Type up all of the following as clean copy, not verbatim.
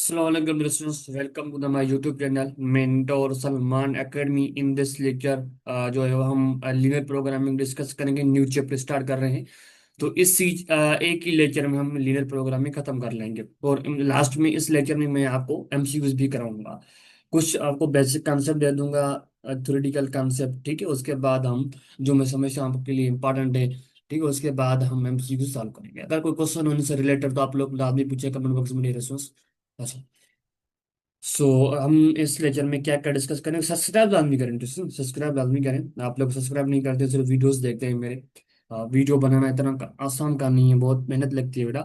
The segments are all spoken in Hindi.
Assalamualaikum listeners, welcome to the my YouTube channel Mentor Salman Academy. In this lecture जो है वो हम लीनियर प्रोग्रामिंग डिस्कस करेंगे, न्यू चैप्टर स्टार्ट कर रहे हैं। तो एक ही लेक्चर में हम लीनियर प्रोग्रामिंग खत्म कर लेंगे और लास्ट में इस लेक्चर में मैं आपको एमसीक्यूज भी कराऊंगा। कुछ आपको बेसिक कंसेप्ट दे दूंगा, थ्योरेटिकल कंसेप्ट, ठीक है। उसके बाद हम जो मैं समझता हूँ आपके लिए इंपॉर्टेंट है, ठीक है, उसके बाद हम एमसीक्यू सॉल्व करेंगे। अगर कोई क्वेश्चन होने से रिलेटेड तो आप लोग लाजमी पूछे कमेंट बॉक्स में रेस्पॉन्स। अच्छा, सो हम इस लेक्चर में क्या क्या डिस्कस करेंगे। सब्सक्राइब लाजमी करें, सब्सक्राइब लाजमी करें। आप लोग सब्सक्राइब नहीं करते, सिर्फ वीडियोस देखते हैं मेरे। वीडियो बनाना इतना आसान काम नहीं है, बहुत मेहनत लगती है बेटा।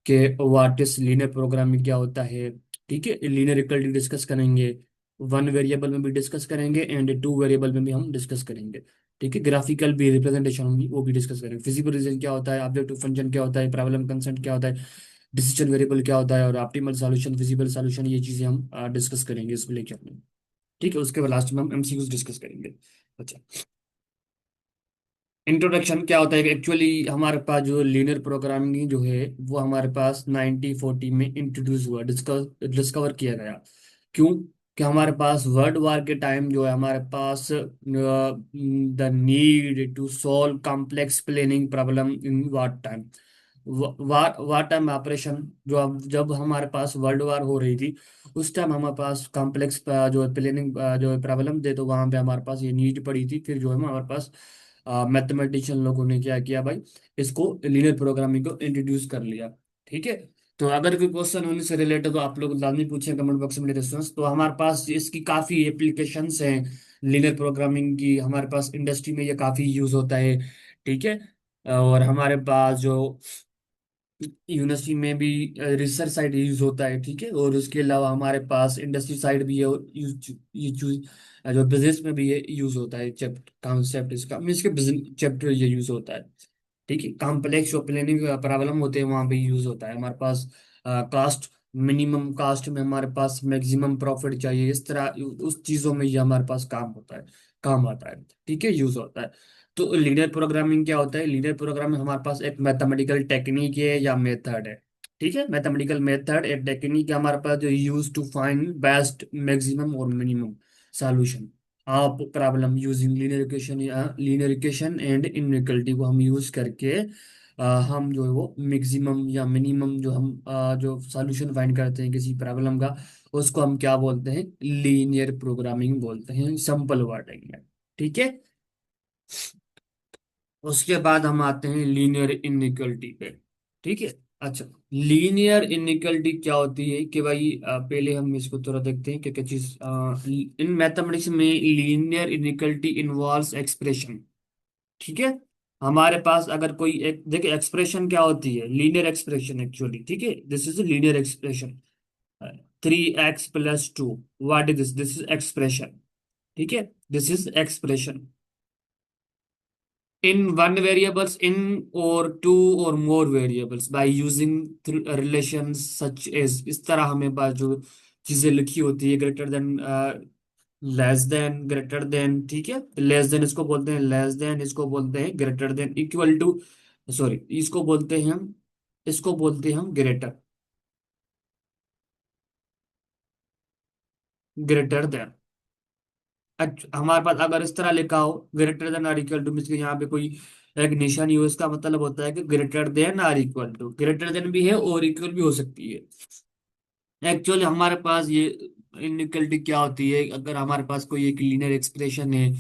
कि व्हाट इज लीनियर प्रोग्रामिंग क्या होता है, ठीक है। लीनियर इक्वलिटी डिस्कस करेंगे, वन वेरिएबल में भी डिस्कस करेंगे एंड टू वेरिएबल में भी हम डिस्कस करेंगे, ठीक है। ग्राफिकल भी रिप्रेजेंटेशन होगी, वो भी डिस्कस करेंगे। फिजिकल रीजन क्या होता है, ऑब्जेक्टिव फंक्शन क्या होता है, प्रॉब्लम कंसेंट क्या होता है, डिसीजन वेरिएबल क्या होता है और ऑप्टिमल सॉल्यूशन, फिजिबल सॉल्यूशन, ये चीजें हम डिस्कस करेंगे इस लेक्चर में, ठीक है। उसके बाद लास्ट में हम एमसीक्यूज डिस्कस करेंगे। अच्छा, इंट्रोडक्शन क्या होता है कि एक्चुअली हमारे पास जो लीनियर प्रोग्रामिंग जो है वो हमारे पास 1940 में इंट्रोड्यूस हुआ, डिस्कवर किया गया। क्यों? कि हमारे पास वर्ल्ड वार के टाइम जो है हमारे पास the need to solve complex planning problem in war time. War time operation, जो अब जब हमारे पास वर्ल्ड वार हो रही थी उस टाइम हमारे पास कॉम्प्लेक्स जो प्लानिंग जो प्रॉब्लम थे, तो वहां पे हमारे पास ये नीड पड़ी थी। फिर जो है हमारे पास मैथमेटिशियन लोगों ने क्या किया भाई, इसको लीनियर प्रोग्रामिंग को इंट्रोड्यूस कर लिया, ठीक है। तो अगर कोई क्वेश्चन होने से रिलेटेड तो आप लोग लाजमी पूछें कमेंट बॉक्स में रेस्पॉन्स। तो हमारे पास इसकी काफ़ी एप्लीकेशंस हैं लीनियर प्रोग्रामिंग की, हमारे पास इंडस्ट्री में ये काफ़ी यूज़ होता है, ठीक है। और हमारे पास जो यूनिवर्सिटी में भी रिसर्च साइड यूज होता है, ठीक है। और उसके अलावा हमारे पास इंडस्ट्री साइड भी है और ये जो बिजनेस में भी ये यूज होता है। चैप्टर कॉन्सेप्ट इसका मीन्स के बिजनेस चैप्टर ये यूज होता है, ठीक है। कॉम्प्लेक्स जो प्लानिंग प्रॉब्लम होते हैं वहां पे यूज होता है। हमारे पास कास्ट, मिनिमम कास्ट में हमारे पास मैक्सिमम प्रॉफिट चाहिए, इस तरह उस चीजों में ये हमारे पास काम होता है, काम आता है, ठीक है, यूज होता है। तो लीनियर प्रोग्रामिंग क्या होता है? लीनियर प्रोग्रामिंग हमारे पास एक मैथमेटिकल टेक्निक है या मेथड है, ठीक है। मैथमेटिकल मेथड एक टेक्निक है हमारे पास जो use to find best maximum और मिनिमम सॉल्यूशन आप प्रॉब्लम यूजिंग लीनियर इक्वेशन या लीनियर इक्वेशन एंड इनइक्वालिटी को हम यूज करके हम जो है वो मैक्सिमम या मिनिमम जो हम जो सॉल्यूशन फाइंड करते हैं किसी प्रॉब्लम का, उसको हम क्या बोलते हैं? लीनियर प्रोग्रामिंग बोलते हैं, सिंपल वर्डिंग में, ठीक है। उसके बाद हम आते हैं लीनियर इनइक्वलिटी पे, ठीक है। अच्छा, लीनियर इनइक्वलिटी क्या होती है कि भाई पहले हम इसको थोड़ा देखते हैं क्या क्या चीज। इन मैथमेटिक्स में लीनियर इनइक्वलिटी इन्वॉल्व्स एक्सप्रेशन, ठीक है। हमारे पास अगर कोई एक देखिए, एक्सप्रेशन क्या होती है? लीनियर एक्सप्रेशन एक्चुअली, ठीक है, this is linear expression. 3x + 2, what is this? This is expression, ठीक है, this is expression in one variables in or two or more variables by using relations such as, इस तरह हमें पास जो चीजें लिखी होती है, greater than, less than, greater than, ठीक है। लेस देन इसको बोलते हैं लेस देन, इसको बोलते हैं greater than, equal to, sorry, इसको बोलते हैं हम, इसको बोलते हैं हम ग्रेटर, ग्रेटर देन। हमारे पास अगर इस तरह लिखा हो greater than or equal to, mean यहाँ पे कोई एक निशान यूज का मतलब होता है कि greater than or equal to, greater than भी है और इक्वल भी हो सकती है। एक्चुअली हमारे पास ये इनइक्वलिटी क्या होती है? अगर हमारे पास कोई एक लीनियर एक्सप्रेशन है,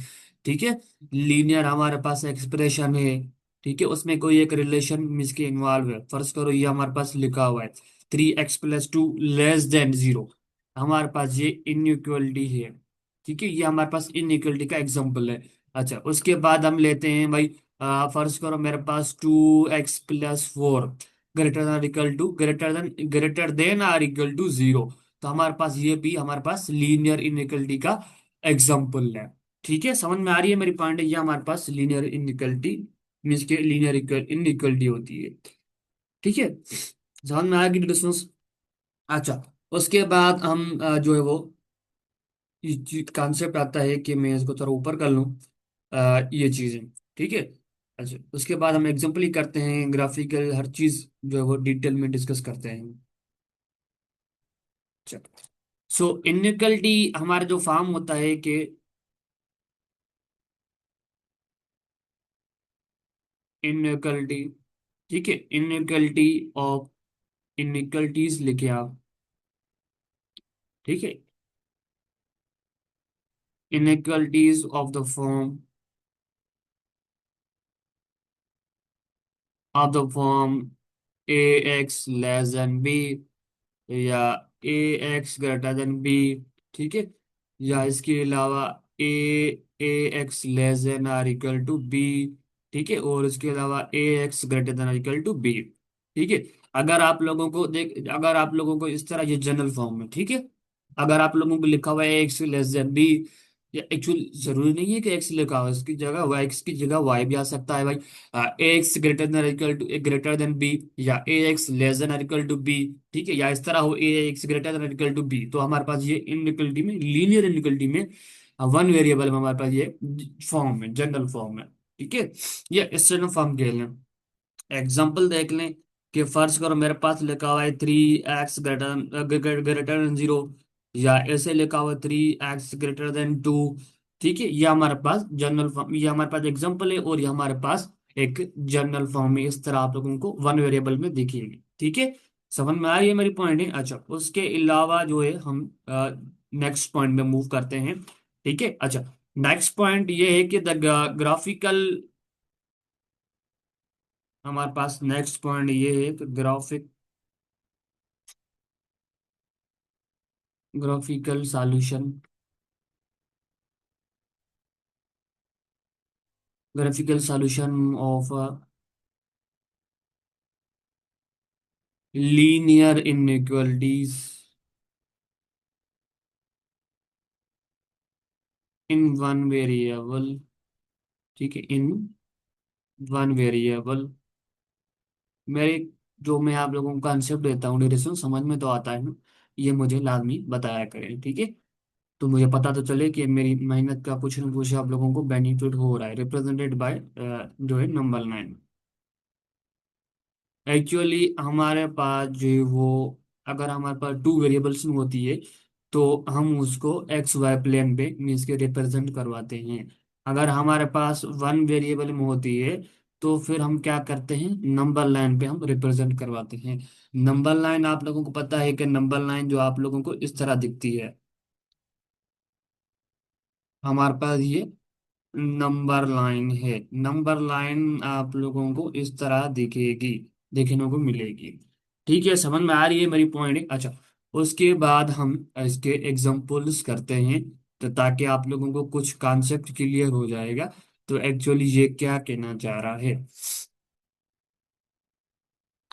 ठीक है, लीनियर हमारे पास एक्सप्रेशन है, ठीक है, उसमें कोई एक रिलेशन मिस के इन्वॉल्व है। फर्ज करो ये हमारे पास लिखा हुआ है 3x + 2 < 0, हमारे पास ये इनइक्वलिटी है, ठीक है। ये हमारे पास इनइक्वलिटी का एग्जांपल है। अच्छा, उसके बाद हम लेते हैं भाई, फर्ज करो मेरे पास 2x + 4 greater than or equal to 0, तो हमारे पास ये भी हमारे पास लीनियर इनइक्वलिटी का एग्जांपल है, ठीक है। समझ में आ रही है मेरी पॉइंट? ये हमारे पास लीनियर इनइक्वलिटी मीन्स के लीनियर इनइक्वलिटी होती है, ठीक है। समझ में आ गई डिस्टेंस? अच्छा, उसके बाद हम जो है वो कॉन्सेप्ट आता है कि मैं इसको थोड़ा ऊपर कर लूँ, ये चीजें, ठीक है। अच्छा, उसके बाद हम एग्जाम्पल ही करते हैं, ग्राफिकल हर चीज जो है वो डिटेल में डिस्कस करते हैं। सो इनइक्वलिटी हमारा जो फॉर्म होता है कि इनइक्वलिटी, ठीक है, इनइक्वलिटी ऑफ इनइक्वलिटीज लिखे आप, ठीक है, inequalities of the form a x less than b, या a x greater than b, ठीक है, या इसके अलावा a a x less than or equal to b, ठीक है, और इसके अलावा a x greater than or equal to b, ठीक है। अगर आप लोगों को इस तरह ये जनरल फॉर्म में, ठीक है, अगर आप लोगों को लिखा हुआ है एक्स लेस देन बी, या एक्चुअल जरूरी नहीं है कि एक्स लिखा हो, इसकी जगह वाई, एक्स की जगह वाई भी आ सकता है भाई। A x greater than b, या a x less than equal to b, ठीक है, या इस तरह हो a x greater than equal to b. तो हमारे पास ये इनइक्वलिटी में, लीनियर इनइक्वलिटी में, वन वेरिएबल में हमारे पास ये फॉर्म है, जनरल फॉर्म है, ठीक है। ये स्टैंडर्ड फॉर्म कह लें। एग्जाम्पल देख लें कि फर्ज करो मेरे पास लिखा हुआ है 3x ग्रेटर देन 0, या ऐसे लिखा हुआ है 3x ग्रेटर देन 2, ठीक है। ये हमारे पास जनरल फॉर्म, ये हमारे पास एग्जाम्पल है, और ये हमारे पास एक जनरल फॉर्म में इस तरह आप लोगों को वन वेरिएबल में दिखेगी, ठीक है। समझ में आ रही है मेरी पॉइंट है? अच्छा, उसके अलावा जो है हम नेक्स्ट पॉइंट में मूव करते हैं, ठीक है। अच्छा, नेक्स्ट पॉइंट ये है कि द ग्राफिकल, हमारे पास नेक्स्ट पॉइंट ये है कि graphical solution, graphical solution of linear inequalities in one variable, ठीक है, इन वन वेरिएबल। मेरे जो मैं आप लोगों को कंसेप्ट देता हूँ, डिरेक्शन समझ में तो आता है ना, ये मुझे लाजमी बताया करें, ठीक है। तो मुझे पता तो चले कि मेरी मेहनत का कुछ न कुछ आप लोगों को बेनिफिट हो रहा है, रिप्रेजेंटेड बाय जो है नंबर लाइन। एक्चुअली हमारे पास जो है वो, अगर हमारे पास टू वेरिएबल्स होती है तो हम उसको एक्स वाई प्लेन पे मीन्स के रिप्रेजेंट करवाते हैं। अगर हमारे पास वन वेरिएबल में होती है तो फिर हम क्या करते हैं, नंबर लाइन पे हम रिप्रेजेंट करवाते हैं। नंबर लाइन आप लोगों को पता है कि नंबर लाइन जो आप लोगों को इस तरह दिखती है, हमारे पास ये नंबर लाइन है। नंबर लाइन आप लोगों को इस तरह दिखेगी, देखने को मिलेगी, ठीक है। समझ में आ रही है मेरी पॉइंट? अच्छा, उसके बाद हम इसके एग्जांपल्स करते हैं, तो ताकि आप लोगों को कुछ कॉन्सेप्ट क्लियर हो जाएगा तो एक्चुअली ये क्या कहना चाह रहा है।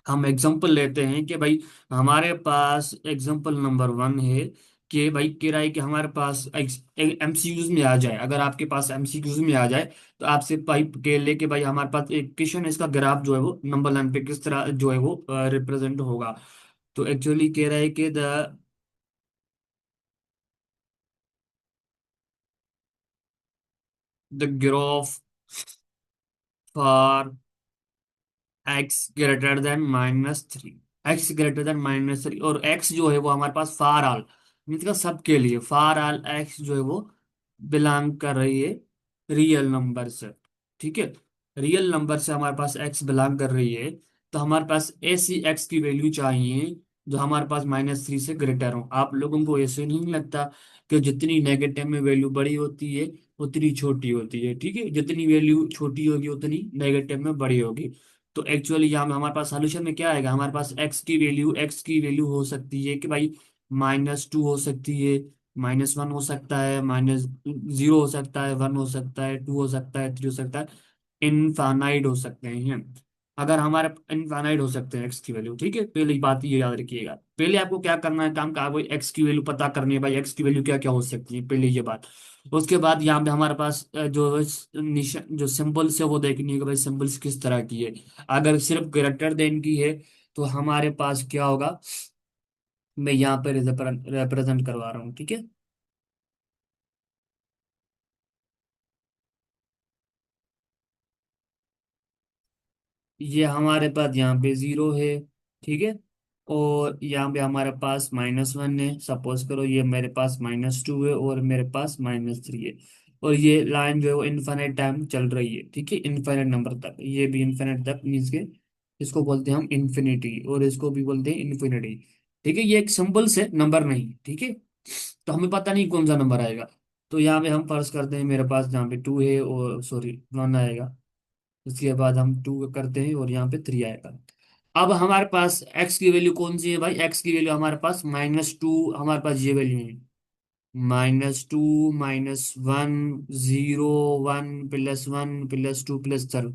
हम एग्जांपल लेते हैं कि भाई हमारे पास एग्जांपल नंबर 1 है कि भाई किराए के हमारे पास एमसीक्यूज में आ जाए, अगर आपके पास एमसीक्यूज में आ जाए तो आपसे भाई कह ले कि भाई हमारे पास एक क्वेश्चन है, इसका ग्राफ जो है वो नंबर लाइन पे किस तरह जो है वो रिप्रेजेंट होगा। तो एक्चुअली कह रहा है कि the graph for x greater then -3, x greater then -3, और x जो है वो हमारे पास फार आल, मीन्स का सबके लिए फार आल x जो है वो बिलोंग कर रही है रियल नंबर से, ठीक है। रियल नंबर से हमारे पास x बिलोंग कर रही है, तो हमारे पास ऐसी x की वैल्यू चाहिए जो हमारे पास -3 से ग्रेटर हो। आप लोगों को ऐसे नहीं लगता कि जितनी नेगेटिव में वैल्यू बड़ी होती है उतनी छोटी होती है, ठीक है, जितनी वैल्यू छोटी होगी उतनी नेगेटिव में बड़ी होगी। तो एक्चुअली यहाँ में हमारे पास सॉल्यूशन में क्या आएगा, हमारे पास एक्स की वैल्यू हो सकती है कि भाई -2 हो सकती है, -1 हो सकता है, -0 हो सकता है, 1 हो सकता है, 2 हो सकता है, 3 हो सकता है, इनफानाइट हो सकते हैं। अगर हमारे इनफानाइट हो सकते हैं एक्स की वैल्यू, ठीक है, पहली बात ये याद रखिएगा। पहले आपको क्या करना है, काम का आपको एक्स की वैल्यू पता करनी है, भाई एक्स की वैल्यू क्या क्या हो सकती है, पहले ये बात। उसके बाद यहाँ पे हमारे पास जो निशान जो सिंबल्स है वो देखनी है कि भाई सिंबल्स किस तरह की है। अगर सिर्फ ग्रेटर देन की है तो हमारे पास क्या होगा, मैं यहाँ पे रिप्रेजेंट करवा रहा हूँ, ठीक है। ये हमारे पास यहाँ पे 0 है, ठीक है। और यहाँ पे हमारे पास -1 है। सपोज करो ये मेरे पास -2 है और मेरे पास -3 है। और ये लाइन जो है वो इनफाइनाइट टाइम चल रही है, ठीक है, इनफाइनाइट नंबर तक, ये भी इनफाइनाइट तक मीन्स के इसको बोलते हैं हम इन्फिनिटी और इसको भी बोलते हैं इन्फिनिटी। ठीक है, ये एक सिंबल से नंबर नहीं, ठीक है। तो हमें पता नहीं कौन सा नंबर आएगा। तो यहाँ पे हम फर्ज करते हैं मेरे पास जहाँ पे 2 है और सॉरी 1 आएगा। उसके बाद हम 2 करते हैं और यहाँ पे 3 आएगा। अब हमारे पास x की वैल्यू कौन सी है भाई? x की वैल्यू हमारे पास -2, हमारे पास ये वैल्यू है -2 -1 0 1 +1 +2 +3।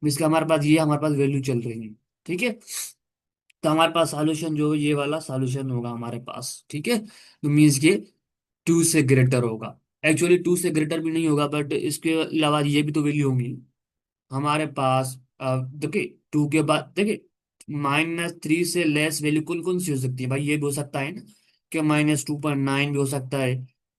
इसका हमारे पास ये हमारे पास वैल्यू चल रही है, ठीक है। तो हमारे पास सॉल्यूशन जो है ये वाला सॉल्यूशन होगा हमारे पास, ठीक है। तो मीन्स के 2 से ग्रेटर होगा। एक्चुअली 2 से ग्रेटर भी नहीं होगा, बट इसके अलावा ये भी तो वैल्यू होंगी हमारे पास। देखिए 2 के बाद देखिए -3 से लेस वैल्यू कौन कौन सी हो सकती है भाई? ये भी हो सकता है ना कि -2.9 भी हो सकता है,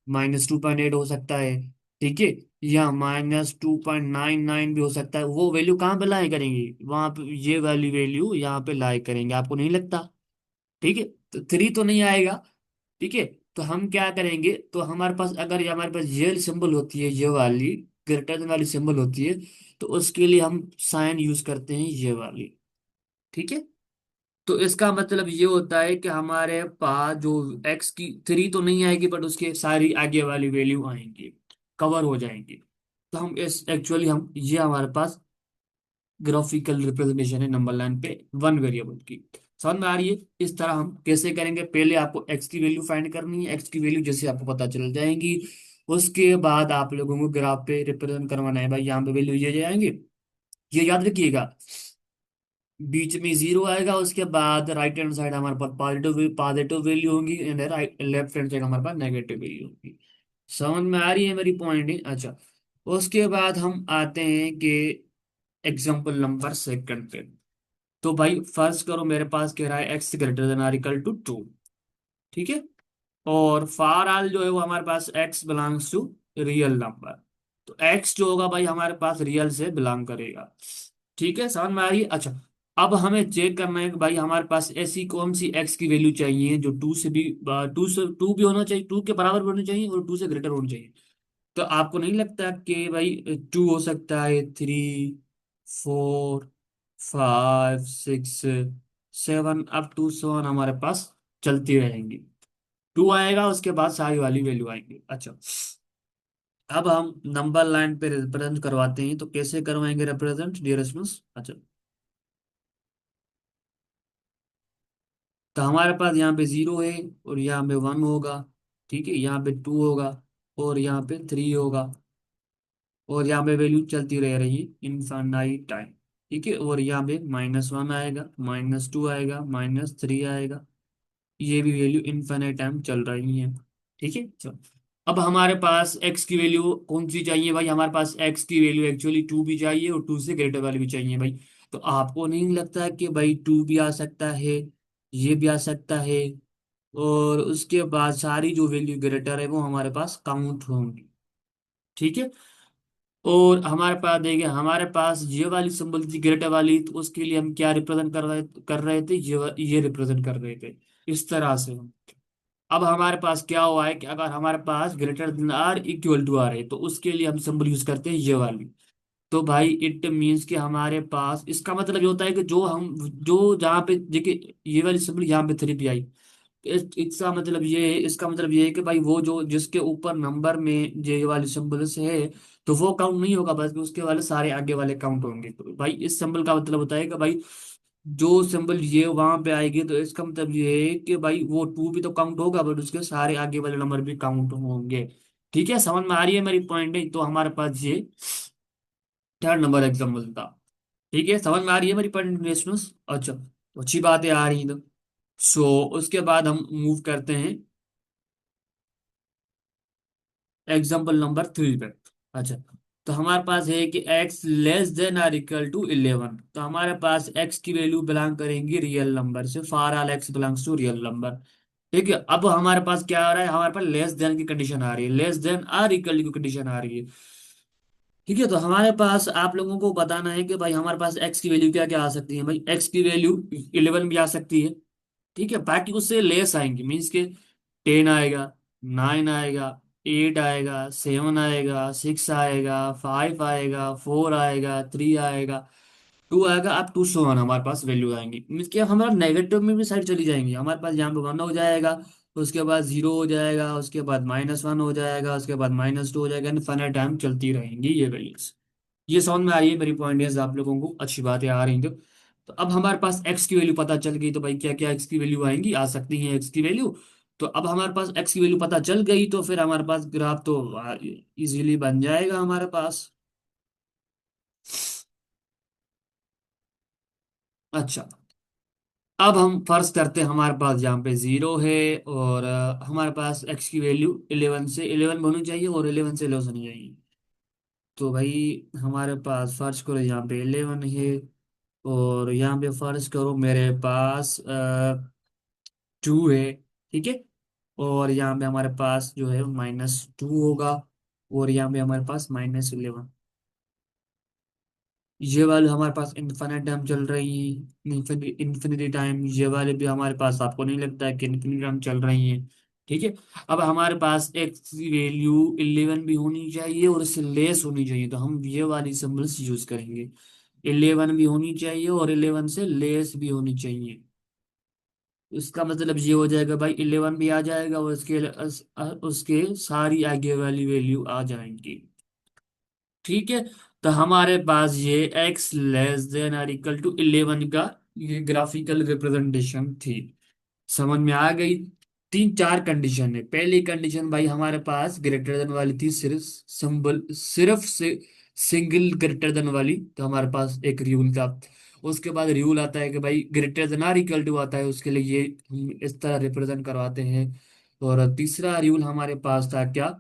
-2.8 हो सकता है, ठीक है, या -2.99 भी हो सकता है। वो वैल्यू कहाँ पे लाई करेंगे? वहां पे ये वाली वैल्यू यहाँ पे लाई करेंगे, आपको नहीं लगता? ठीक है, तो 3 तो नहीं आएगा, ठीक है। तो हम क्या करेंगे, तो हमारे पास अगर ये हमारे पास ये सिंबल होती है, ये वाली ग्रेटर देन वाली सिंबल होती है, तो उसके लिए हम साइन यूज करते हैं ये वाली, ठीक है। तो इसका मतलब ये होता है कि हमारे पास जो एक्स की 3 तो नहीं आएगी, बट उसके सारी आगे वाली वैल्यू आएंगी, कवर हो जाएंगी। तो हम इस एक्चुअली हम ये हमारे पास ग्राफिकल रिप्रेजेंटेशन है नंबर लाइन पे 1 वेरिएबल की। समझ में आ रही है? इस तरह हम कैसे करेंगे, पहले आपको एक्स की वैल्यू फाइंड करनी है, एक्स की वैल्यू जैसे आपको पता चल जाएंगी, उसके बाद आप लोगों को ग्राफ पे रिप्रेजेंट करवाना है भाई, यहाँ पे वैल्यू ये जाएंगे। ये याद रखिएगा, बीच में 0 आएगा, उसके बाद राइट हैंड साइड हमारे पास पॉजिटिव पॉजिटिव वैल्यू होगी and right left hand side हमारे पास नेगेटिव वैल्यू होगी। समझ में आ रही है मेरी पॉइंट? अच्छा, उसके बाद हम आते हैं कि एग्जाम्पल नंबर सेकंड पे। तो भाई फर्ज करो मेरे पास कह रहा है x greater than or equal to 2, ठीक है। और फार आल जो है वो हमारे पास x belongs to real number. तो x जो होगा भाई हमारे पास रियल से बिलोंग करेगा, ठीक है। समझ में आ रही है? अच्छा, अब हमें चेक करना है कि भाई हमारे पास ऐसी कौन सी x की वैल्यू चाहिए जो 2 से भी 2 भी होना चाहिए, 2 के बराबर भी होनी चाहिए और 2 से ग्रेटर होनी चाहिए। तो आपको नहीं लगता कि भाई 2 हो सकता है, 3 4 5 6 7 अप टू 7 हमारे पास चलती रहेंगी। 2 आएगा उसके बाद सारी वाली वैल्यू आएंगी। अच्छा, अब हम नंबर लाइन पे रिप्रेजेंट करवाते हैं, तो कैसे करवाएंगे रिप्रेजेंट डियर स्टूडेंट्स? अच्छा, तो हमारे पास यहाँ पे 0 है और यहाँ पे 1 होगा, ठीक है, यहाँ पे 2 होगा और यहाँ पे 3 होगा, और यहाँ पे वैल्यू चलती रह रही है इनफाइनाइट टाइम, ठीक है। और यहाँ पे -1 आएगा, -2 आएगा, -3 आएगा, ये भी वैल्यू इनफाइनाइट टाइम चल रही है, ठीक है। चलो, अब हमारे पास x की वैल्यू कौन सी चाहिए भाई? हमारे पास x की वैल्यू एक्चुअली 2 भी चाहिए और 2 से ग्रेटर वाली भी चाहिए भाई। तो आपको नहीं लगता कि भाई 2 भी आ सकता है, ये भी आ सकता है, और उसके बाद सारी जो वैल्यू ग्रेटर है वो हमारे पास काउंट होंगी, ठीक है। और हमारे पास देखिए, हमारे पास ये वाली सिंबल थी ग्रेटर वाली, तो उसके लिए हम क्या रिप्रेजेंट कर रहे थे, ये रिप्रेजेंट कर रहे थे इस तरह से हम। अब हमारे पास क्या हुआ है कि अगर हमारे पास greater than or equal to r है, तो उसके लिए हम सिंबल यूज करते हैं ये वाली। तो भाई इट मीन्स कि हमारे पास इसका मतलब ये होता है कि जो हम जो जहाँ पे देखिए ये वाली सिंबल यहाँ पे 3 भी आई, इसका मतलब ये है, इसका मतलब ये है कि भाई वो जो जिसके ऊपर नंबर में ये वाली सिंबल से है, तो वो काउंट नहीं होगा, बस उसके वाले सारे आगे वाले काउंट होंगे। तो भाई इस सिंबल का मतलब होता है कि भाई जो सिंबल ये वहां पे आएगी, तो इसका मतलब ये है कि भाई वो 2 भी तो काउंट होगा, बट उसके सारे आगे वाले नंबर भी काउंट होंगे, ठीक है। समझ में आ रही है मेरी पॉइंट? है तो हमारे पास ये थर्ड नंबर एग्जाम्पल था, ठीक है। समझ में आ रही है मेरी पॉइंट? अच्छा, तो अच्छी बात है आ रही है तो। सो उसके बाद हम मूव करते हैं एग्जाम्पल नंबर 3 पे। अच्छा, तो हमारे पास है कि x less than or equal to 11। तो हमारे पास x की वैल्यू बिलोंग करेंगी रियल नंबर से, for all x belongs to real number, ठीक है। अब हमारे पास क्या आ रहा है, हमारे पास लेस देन की कंडीशन आ रही है, लेस देन आर इक्वल की कंडीशन आ रही है, ठीक है। तो हमारे पास आप लोगों को बताना है कि भाई हमारे पास x की वैल्यू क्या क्या आ सकती है भाई। x की वैल्यू 11 भी आ सकती है, ठीक है, बाकी उससे लेस आएंगे, मीन्स के 10 आएगा, 9 आएगा, 8 आएगा, 7 आएगा, 6 आएगा, 5 आएगा, 4 आएगा, 3 आएगा, 2 आएगा, अब 2 सो वन हमारे पास वैल्यू आएंगी। मीन्स कि हमारा नेगेटिव में भी साइड चली जाएंगी, हमारे पास यहाँ पे 1 हो जाएगा, उसके बाद 0 हो जाएगा, उसके बाद -1 हो जाएगा, उसके बाद -2 हो जाएगा, इनफाइनाइट टाइम चलती रहेंगी ये वैल्यूज। ये समझ में आ रही है मेरी पॉइंट, है आप लोगों को अच्छी बातें आ रही हैं तो अब हमारे पास एक्स की वैल्यू पता चल गई, तो भाई क्या क्या एक्स की वैल्यू आएंगी, आ सकती हैं एक्स की वैल्यू। तो अब हमारे पास एक्स की वैल्यू पता चल गई, तो फिर हमारे पास ग्राफ तो इजीली बन जाएगा हमारे पास। अच्छा, अब हम फर्ज करते हैं हमारे पास यहाँ पे 0 है, और हमारे पास एक्स की वैल्यू 11 से 11 होनी चाहिए, और 11 से लेस होनी चाहिए। तो भाई हमारे पास फर्ज करो यहाँ पे 11 है, और यहाँ पे फर्ज करो मेरे पास 2 है, ठीक है। और यहाँ पे हमारे पास जो है -2 होगा, और यहाँ पे हमारे पास -11। ये वाले हमारे पास इन्फिनिट टाइम चल रही है, इन्फिनिटी टाइम, ये वाले भी हमारे पास, आपको नहीं लगता है कि इन्फिनिटी टाइम चल रही है? ठीक है। अब हमारे पास एक्स की वैल्यू 11 भी होनी चाहिए, और इससे लेस होनी चाहिए, तो हम ये वाली सिंबल्स यूज करेंगे। 11 भी होनी चाहिए, और 11 से लेस भी होनी चाहिए। इसका मतलब ये हो जाएगा भाई, 11 भी आ जाएगा, और उसके सारी आगे वाली वैल्यू आ जाएंगी। ठीक है। तो हमारे पास ये x लेस देन और इक्वल टू 11 का ये ग्राफिकल रिप्रेजेंटेशन थी। समझ में आ गई? 3 4 कंडीशन है। पहली कंडीशन भाई हमारे पास ग्रेटर देन वाली थी, सिर्फ सिंबल, सिर्फ से सिंगल ग्रेटर देन वाली, तो हमारे पास एक रूल था। उसके बाद रूल आता है कि भाई greater than or equal to आता है, उसके लिए ये हम इस तरह रिप्रेजेंट करवाते हैं। और तीसरा रूल हमारे पास था क्या?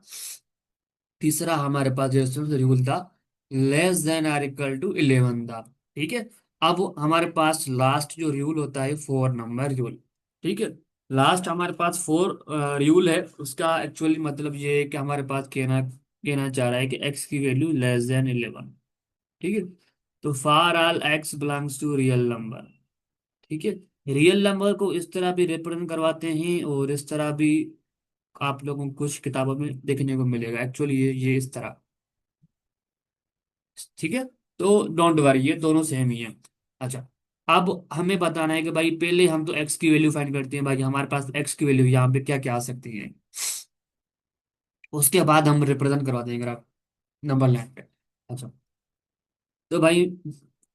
तीसरा हमारे पास जो रूल था, less than or equal to 11 था। ठीक है। अब हमारे पास लास्ट जो रूल होता है 4 नंबर रूल। ठीक है। लास्ट हमारे पास 4 रूल है, उसका एक्चुअली मतलब ये है कि हमारे पास कहना कहना चाह रहा है कि एक्स की वैल्यू लेस देन 11। ठीक है। तो for all x belongs to real number. ठीक है। रियल नंबर को इस तरह भी रिप्रेजेंट करवाते हैं, और इस तरह भी आप लोगों को कुछ किताबों में देखने को मिलेगा, एक्चुअली ये इस तरह। ठीक है। तो डोंट वरी, ये दोनों सेम ही है। अच्छा, अब हमें बताना है कि भाई पहले हम तो एक्स की वैल्यू फाइंड करते हैं, भाई हमारे पास एक्स की वैल्यू यहाँ पे क्या क्या आ सकती है, उसके बाद हम रिप्रेजेंट करवा देंगे ग्राफ नंबर लाइन पे। अच्छा, तो भाई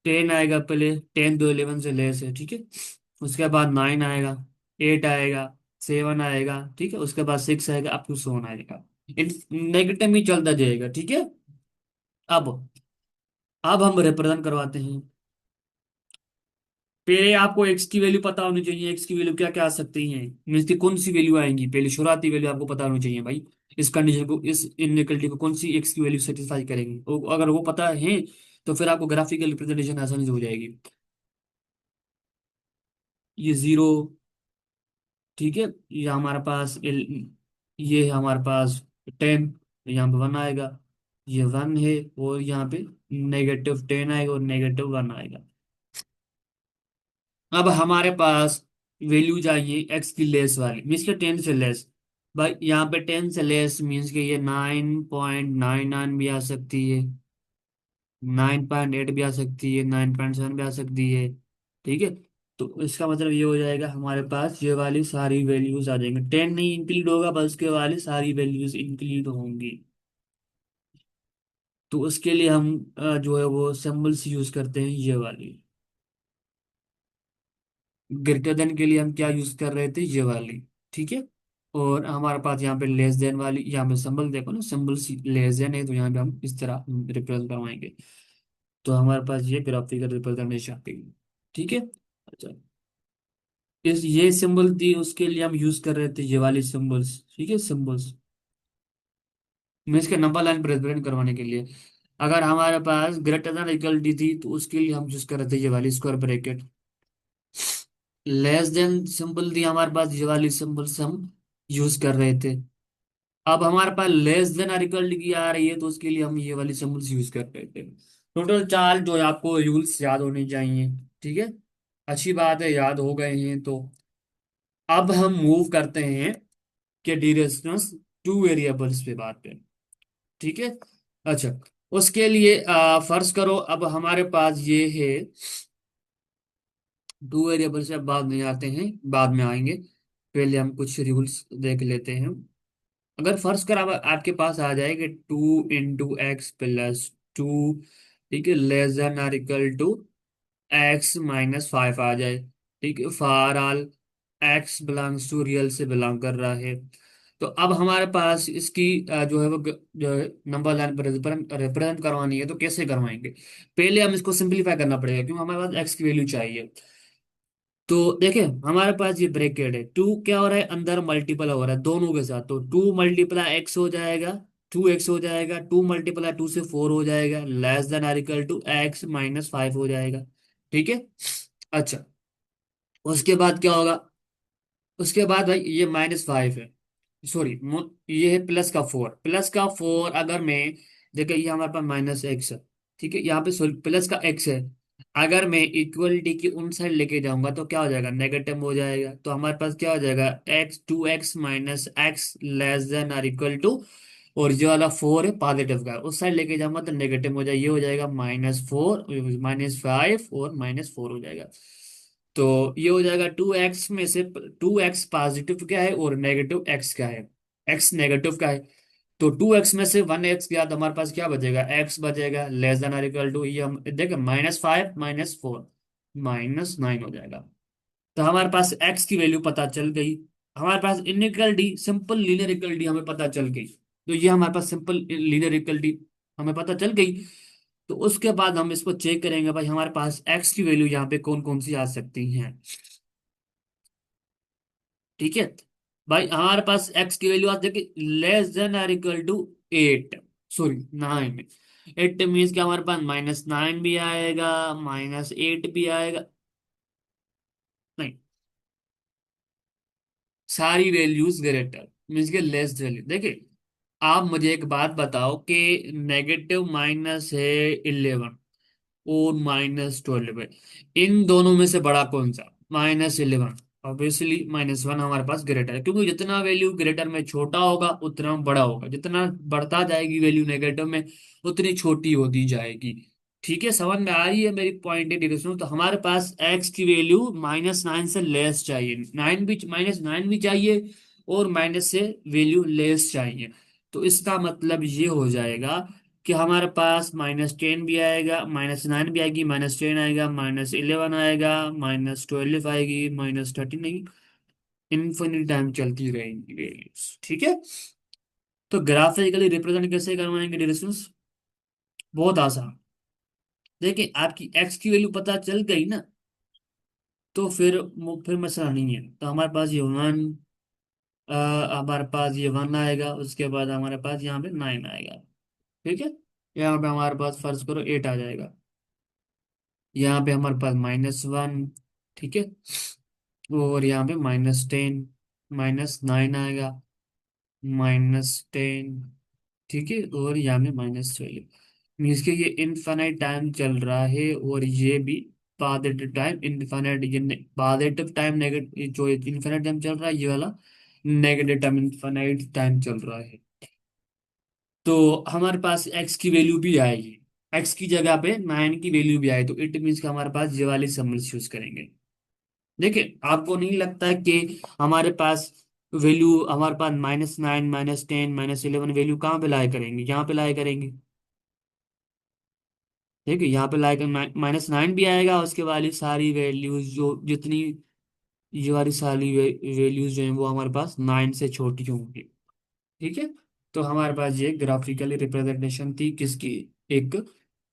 10 आएगा पहले, 10 तो 11 से लेस है, ठीक है। उसके बाद 9 आएगा, 8 आएगा, 7 आएगा, ठीक है। उसके बाद 6 आएगा, अप टू 7 आएगा। नेगेटिव ही चलता जाएगा, ठीक है। अब अब हम रिप्रेजेंट करवाते हैं। पहले आपको एक्स की वैल्यू पता होनी चाहिए, एक्स की वैल्यू क्या क्या आ सकती है, मीन्स की कौन सी वैल्यू आएंगी, पहले शुरुआती वैल्यू आपको पता होनी चाहिए भाई। इस कंडीशन को, इस इनइक्वालिटी को कौन सी एक्स की वैल्यू सेटिस्फाई करेंगे, अगर वो पता है तो फिर आपको ग्राफिकल रिप्रेजेंटेशन आसानी से हो जाएगी। ये 0, ठीक है। ये हमारे पास ये है हमारे पास 10, यहाँ पे 1 आएगा, ये 1 है, और यहाँ पे -10 आएगा, और -1 आएगा। अब हमारे पास वैल्यू चाहिए एक्स की लेस वाली, मीन्स के 10 से लेस। भाई यहाँ पे 10 से लेस मीन्स के ये 9.99 भी आ सकती है, 9.8 भी आ सकती है, 9.7 भी आ सकती है। ठीक है। तो इसका मतलब ये हो जाएगा, हमारे पास ये वाली सारी वैल्यूज आ जाएंगी, 10 नहीं इंक्लूड होगा, बस के वाली सारी वैल्यूज इंक्लूड होंगी। तो उसके लिए हम जो है वो सिंबल्स यूज करते हैं, ये वाली। ग्रेटर देन के लिए हम क्या यूज कर रहे थे, ये वाली। ठीक है। और हमारे पास यहाँ पे लेस देन वाली, यहाँ पे सिंबल देखो ना, सिंबल लेस देन है, तो यहाँ पे हम इस तरह रिप्रेजेंट करवाएंगे। तो हमारे पास ये ग्राफिकल रिप्रेजेंटेशन आती है। ठीक है। अच्छा, इस ये सिंबल थी, उसके लिए हम यूज कर रहे थे ये वाली सिंबल्स। ठीक है, सिंबल्स में इसके नंबर लाइन रिप्रेजेंट करवाने के लिए। अगर हमारे पास ग्रेटर देन इक्वल डी थी, तो उसके लिए हम यूज कर रहे थे ये वाली square bracket. Less than symbol थी हमारे पास, ये वाली सिंबल्स हम यूज कर रहे थे। अब हमारे पास लेस देन और इक्वल की आ रही है, तो उसके लिए हम ये वाली सिंबल्स यूज कर रहे थे। टोटल 4 जो है आपको रूल्स याद होने चाहिए। ठीक है। अच्छी बात है, याद हो गए हैं तो। अब हम मूव करते हैं कि डिरेक्शंस टू वेरिएबल्स पे बात करें। ठीक है। अच्छा, उसके लिए फर्ज करो अब हमारे पास ये है, टू वेरिएबल से अब बाद में आते हैं, बाद में आएंगे, पहले हम कुछ रूल्स देख लेते हैं। अगर फर्ज कर अब आपके पास आ जाए कि 2 × x + 2, ठीक है, less than or equal to x - 5 आ जाए। ठीक है, for all x belongs to real से बिलोंग कर रहा है। तो अब हमारे पास इसकी जो है वो जो है नंबर लाइन पर रिप्रेजेंट करवानी है, तो कैसे करवाएंगे? पहले हम इसको सिंपलीफाई करना पड़ेगा, क्योंकि हमारे पास x की वैल्यू चाहिए। तो देखिए हमारे पास ये ब्रैकेट है, टू क्या हो रहा है, अंदर मल्टीपल हो रहा है दोनों के साथ, तो 2 × x हो जाएगा, 2x हो जाएगा, 2 × 2 से 4 हो जाएगा, less than or equal to x - 5 हो जाएगा। ठीक है। अच्छा, उसके बाद क्या होगा? उसके बाद भाई ये -5 है, सॉरी, ये है +4 अगर मैं, देखिए ये हमारे पास -x है, ठीक है, यहाँ पे सॉरी प्लस का x है। अगर मैं इक्वलिटी की उन साइड लेके जाऊंगा तो क्या हो जाएगा, नेगेटिव हो जाएगा। तो हमारे पास क्या हो जाएगा, x 2x - x less than or equal to, और ये वाला 4 है पॉजिटिव का, उस साइड लेके जाऊंगा तो नेगेटिव हो जाएगा, ये हो जाएगा -4, -5 और -4 हो जाएगा। तो ये हो जाएगा 2x में से, 2x पॉजिटिव क्या है और नेगेटिव x क्या है, x नेगेटिव का है। तो 2x में से 1x गया तो हमारे पास क्या बचेगा, x बचेगा, less than or equal to, ये हम देखें -5 -4 -9 हो जाएगा। तो हमारे पास x की वैल्यू पता चल गई। हमारे पास इनइक्वालिटी, सिंपल लीनियर इक्वालिटी हमें पता चल गई। तो ये हमारे पास सिंपल लीनियर इक्वालिटी हमें पता चल गई। तो उसके बाद हम इसको चेक करेंगे भाई, हमारे पास x की वैल्यू यहाँ पे कौन कौन सी आ सकती हैं। ठीक है भाई, हमारे पास x की वैल्यू आती है कि less than or equal to 8, sorry 9। 8 means कि हमारे पास -9 भी आएगा, -8 भी आएगा, नहीं, सारी वैल्यूज ग्रेटर मीन्स के लेस वैल्यू। देखिए आप मुझे एक बात बताओ कि नेगेटिव माइनस है 11 और -12 है, इन दोनों में से बड़ा कौन सा? -11। ऑब्वियसली -1 हमारे पास ग्रेटर है, क्योंकि जितना वैल्यू ग्रेटर में छोटा होगा उतना बड़ा होगा, जितना बढ़ता जाएगी वैल्यू नेगेटिव में उतनी छोटी होती जाएगी। ठीक है, समझ में आ रही है मेरी पॉइंट डिरेक्शन? तो हमारे पास एक्स की वैल्यू -9 से लेस चाहिए, 9 भी चाहिए, और माइनस से वैल्यू लेस चाहिए। तो इसका मतलब ये हो जाएगा कि हमारे पास -10 भी आएगा, -9 भी आएगी, -10 आएगा, -11 आएगा, -12 आएगी, -13 नहीं, इन्फिनिट टाइम चलती रहेंगी वैल्यूज। ठीक है। तो ग्राफिकली रिप्रेजेंट कैसे करवाएंगे डिरेक्शंस? बहुत आसान। देखिए आपकी एक्स की वैल्यू पता चल गई ना, तो फिर मसला नहीं है। तो हमारे पास ये 1, हमारे पास ये 1 आएगा, उसके बाद हमारे पास यहाँ पे 9 आएगा। ठीक है, यहाँ पे हमारे पास फर्ज करो 8 आ जाएगा, यहाँ पे हमारे पास -1, ठीक है, और यहाँ पे -10, -9 आएगा, -10, ठीक है, और यहाँ पे -12। मीन्स के ये इनफाइनाइट टाइम चल रहा है, और ये भी पॉजिटिव टाइम इनफाइनाइट, ये पॉजिटिव टाइम नेगेटिव, जो इनफाइनाइट टाइम चल रहा है ये वाला नेगेटिव टाइम इनफाइनाइट टाइम चल रहा है। तो हमारे पास एक्स की वैल्यू भी आएगी, एक्स की जगह पे 9 की वैल्यू भी आए, तो इट मीन्स कि हमारे पास ये वाली समल्स यूज करेंगे। देखिए आपको नहीं लगता है कि हमारे पास वैल्यू, हमारे पास -9 -10 -11 वैल्यू कहाँ पे लाया करेंगे, यहाँ पे लाया करेंगे। ठीक है, यहाँ पे लाइक -9 भी आएगा, उसके वाली सारी वैल्यूज जो जितनी, ये वाली सारी वैल्यूज जो हैं वो हमारे पास 9 से छोटी होंगी। ठीक है। तो हमारे पास ये ग्राफिकली रिप्रेजेंटेशन थी किसकी, एक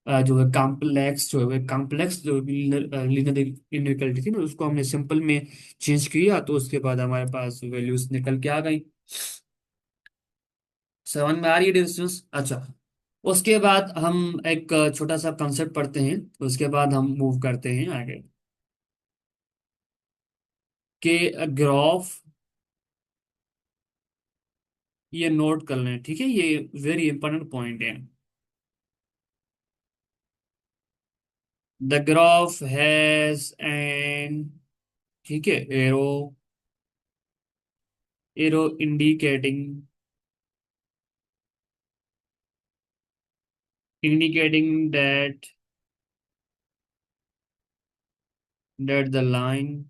जो है कॉम्प्लेक्स, जो है कॉम्प्लेक्स जो लीनियर इनइक्वालिटी थी ना, उसको हमने सिंपल में चेंज किया, तो उसके बाद हमारे पास वैल्यूज निकल के आ गई। समझ में आ रही है डिस्टेंस? अच्छा, उसके बाद हम एक छोटा सा कंसेप्ट पढ़ते हैं, उसके बाद हम मूव करते हैं आगे, कि ग्राफ, ये नोट कर लें, ठीक है, ये वेरी इंपॉर्टेंट पॉइंट है। द ग्राफ हैज एन, ठीक है, arrow arrow indicating that the line,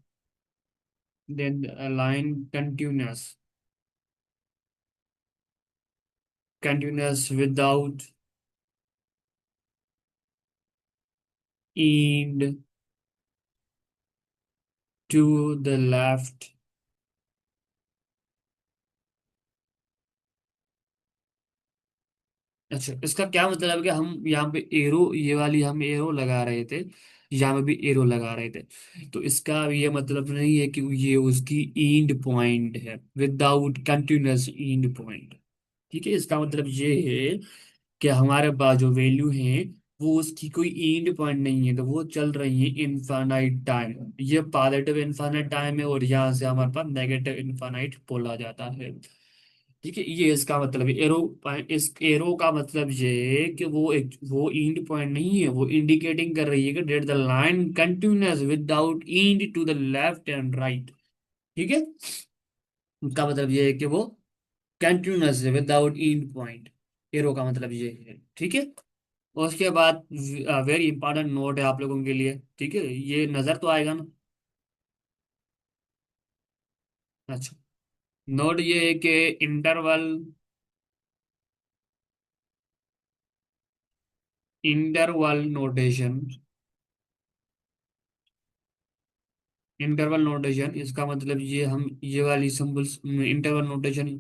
then a line continuous without end to the left. अच्छा, इसका क्या मतलब है कि हम यहाँ पे एरो, ये वाली हम एरो लगा रहे थे, यहाँ पे भी एरो लगा रहे थे, तो इसका ये मतलब नहीं है कि ये उसकी एंड पॉइंट है, विदाउट कंटिन्यूअस एंड पॉइंट। ठीक है, इसका मतलब ये है कि हमारे पास जो वैल्यू है वो उसकी कोई एंड पॉइंट नहीं है, तो वो चल रही है इनफाइनाइट टाइम। ये पॉजिटिव इनफाइनाइट टाइम है, और यहाँ से हमारे पास नेगेटिव इनफाइनाइट बोला जाता है। ठीक है, ये इसका मतलब है एरो। इस एरो का मतलब ये है कि वो एंड पॉइंट नहीं है, वो इंडिकेटिंग कर रही है कि that the line continuous without end to the left and right. ठीक है, उनका मतलब ये है कि वो कंटिन्यूअस है विदाउट एंड पॉइंट। एरो का मतलब ये है। ठीक है, और उसके बाद वेरी इंपॉर्टेंट नोट है आप लोगों के लिए। ठीक है, ये नजर तो आएगा ना। अच्छा, नोट ये है कि interval interval notation interval notation इसका मतलब ये हम ये वाली सिंबल्स, इंटरवल नोटेशन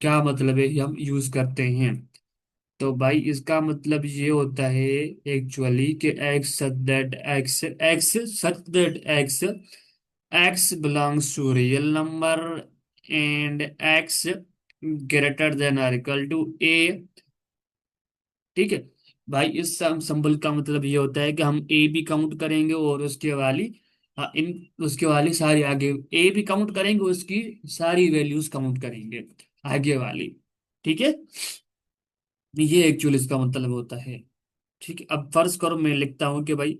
क्या मतलब है, ये हम यूज करते हैं। तो भाई इसका मतलब ये होता है एक्चुअली कि x x belongs to real number, and x greater than और इक्वल टू ए। ठीक है भाई, इस सिंबल का मतलब ये होता है कि हम ए भी काउंट करेंगे और उसके वाली, हाँ, इन उसके वाली सारी आगे, ए भी काउंट करेंगे, उसकी सारी वैल्यूज काउंट करेंगे आगे वाली। ठीक है, ये एक्चुअली इसका मतलब होता है। ठीक है, अब फर्ज करो मैं लिखता हूं कि भाई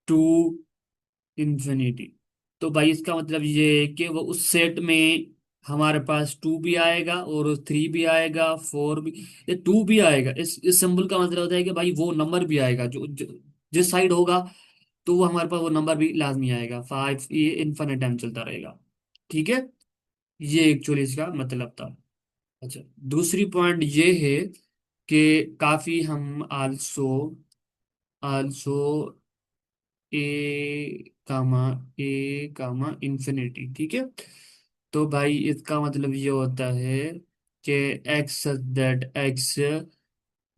टू इंफिनिटी, तो भाई इसका मतलब ये है कि वो उस सेट में हमारे पास टू भी आएगा और थ्री भी आएगा, फोर भी, ये टू भी आएगा। इस सिंबल का मतलब होता है कि भाई वो नंबर भी आएगा जो जिस साइड होगा, तो वो हमारे पास वो नंबर भी लाजमी आएगा। फाइव, ये इन्फिनिट टाइम चलता रहेगा। ठीक है, ये एक्चुअली इसका मतलब था। अच्छा, दूसरी पॉइंट ये है कि काफी हम also also a comma infinity. ठीक है, तो भाई इसका मतलब ये होता है कि x that x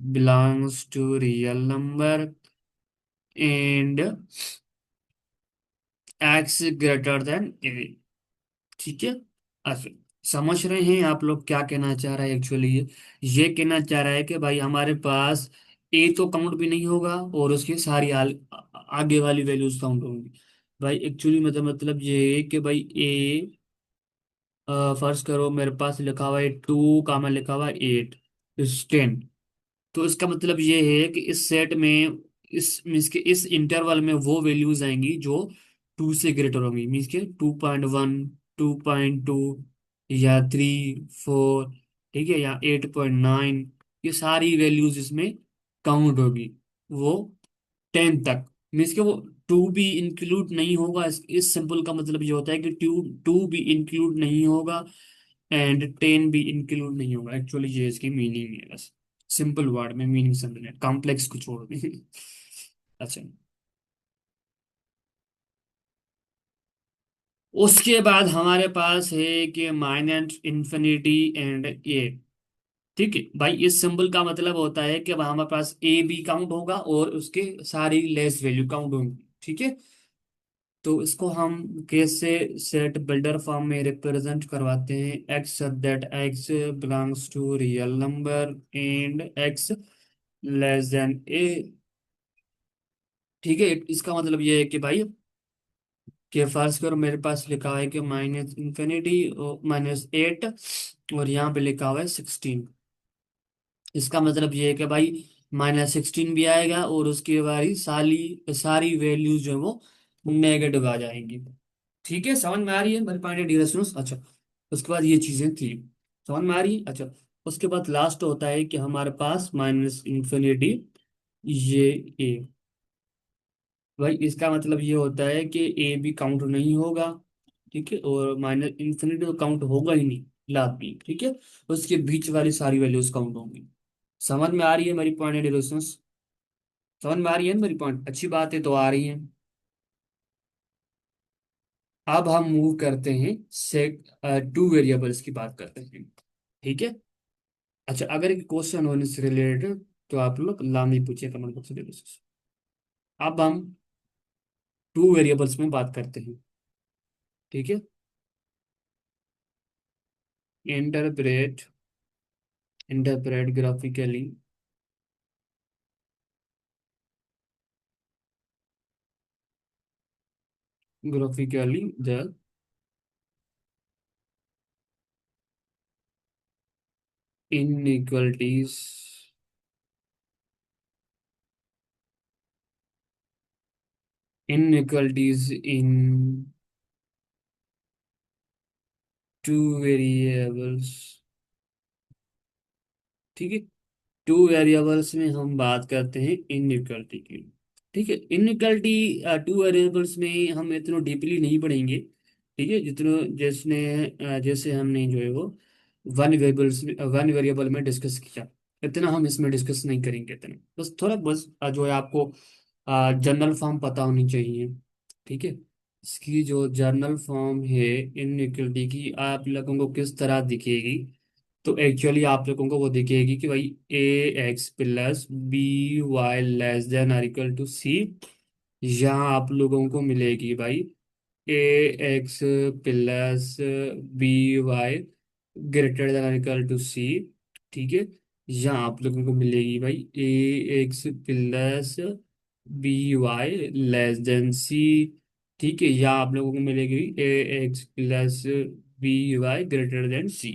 belongs to real number, and x greater than a. ठीक है, अच्छा, समझ रहे हैं आप लोग क्या कहना चाह रहा है एक्चुअली? ये कहना चाह रहा है कि भाई हमारे पास ए तो काउंट भी नहीं होगा और उसकी सारी आगे वाली वैल्यूज काउंट होंगी। भाई एक्चुअली मतलब ये है कि भाई ए, फर्ज करो मेरे पास लिखा हुआ है टू, कामा लिखा हुआ है एट, इस टेन। तो इसका मतलब ये है कि इस सेट में, इस मीन्स के इस इंटरवल में वो वैल्यूज आएंगी जो टू से ग्रेटर होंगी, मीन्स के 2.1, 2.2, या 3, 4, ठीक है, या 8.9, ये सारी वैल्यूज इसमें काउंट होगी वो 10 तक। मीन्स के वो टू भी इंक्लूड नहीं होगा। इस सिंपल का मतलब ये होता है कि टू टू भी इंक्लूड नहीं होगा, एंड 10 भी इंक्लूड नहीं होगा। एक्चुअली ये इसकी मीनिंग है, बस सिंपल वर्ड में मीनिंग समझना है, कॉम्प्लेक्स को छोड़ दें। अच्छा, उसके बाद हमारे पास है कि माइनस इंफिनिटी एंड ए। ठीक है भाई, इस सिंबल का मतलब होता है कि अब हमारे पास ए भी काउंट होगा और उसके सारी लेस वैल्यू काउंट होंगी। ठीक है, तो इसको हम कैसे सेट बिल्डर फॉर्म में रिप्रेजेंट करवाते हैं? X that x belongs to real number and x less than a. ठीक है, इसका मतलब ये है कि भाई, कि फर्ज करो मेरे पास लिखा है कि माइनस इंफिनिटी -8, और यहाँ पे लिखा हुआ है 16। इसका मतलब ये है कि भाई -16 भी आएगा और उसकी बारी सारी सारी वैल्यूज जो है वो नेगेटिव आ जाएंगी। ठीक है, समझ में आ रही है मेरे पॉइंट डियर स्टूडेंट्स? अच्छा, उसके बाद ये चीजें थी। समझ में आ रही है? अच्छा, उसके बाद लास्ट होता है कि हमारे पास माइनस इंफिनिटी ये ए। भाई इसका मतलब ये होता है कि ए भी काउंट नहीं होगा, ठीक है, और माइनस इंफिनिटी तो काउंट होगा ही नहीं, लाभ भी, ठीक है। उसके बीच वाली सारी वैल्यूज काउंट होंगी। समझ में आ रही है मेरी पॉइंट डिस्टेंस? समझ में आ रही है ना मेरी पॉइंट? अच्छी बात है, तो आ रही है। अब हम मूव करते हैं सेक टू वेरिएबल्स की बात करते हैं, ठीक है। अच्छा, अगर एक क्वेश्चन होने से रिलेटेड तो आप लोग लामी पूछिए कमेंट बॉक्स में। अब हम टू वेरिएबल्स में बात करते हैं, ठीक है। Interpret interpret graphically the inequalities inequalities in two variables, ठीक है। टू वेरिएबल्स में हम बात करते हैं इनइक्वलिटी की, ठीक है। इनइक्वलिटी टू वेरिएबल्स में हम इतना डीपली नहीं पढ़ेंगे, ठीक है, जितना जैसे हमने जो है वो वन वेरिएबल में डिस्कस किया, इतना हम इसमें डिस्कस नहीं करेंगे। इतना बस थोड़ा बस जो है आपको जनरल फॉर्म पता होनी चाहिए, ठीक है। इसकी जो जनरल फॉर्म है इनइक्वलिटी की, आप लोगों को किस तरह दिखेगी? तो एक्चुअली आप लोगों को वो दिखेगी कि भाई a x plus b y less than or equal to c. यहाँ आप लोगों को मिलेगी भाई a x plus b y greater than or equal to c, ठीक है। यहाँ आप लोगों को मिलेगी भाई a x plus b y less than c, ठीक है। यहाँ आप लोगों को मिलेगी a x plus b y greater than c,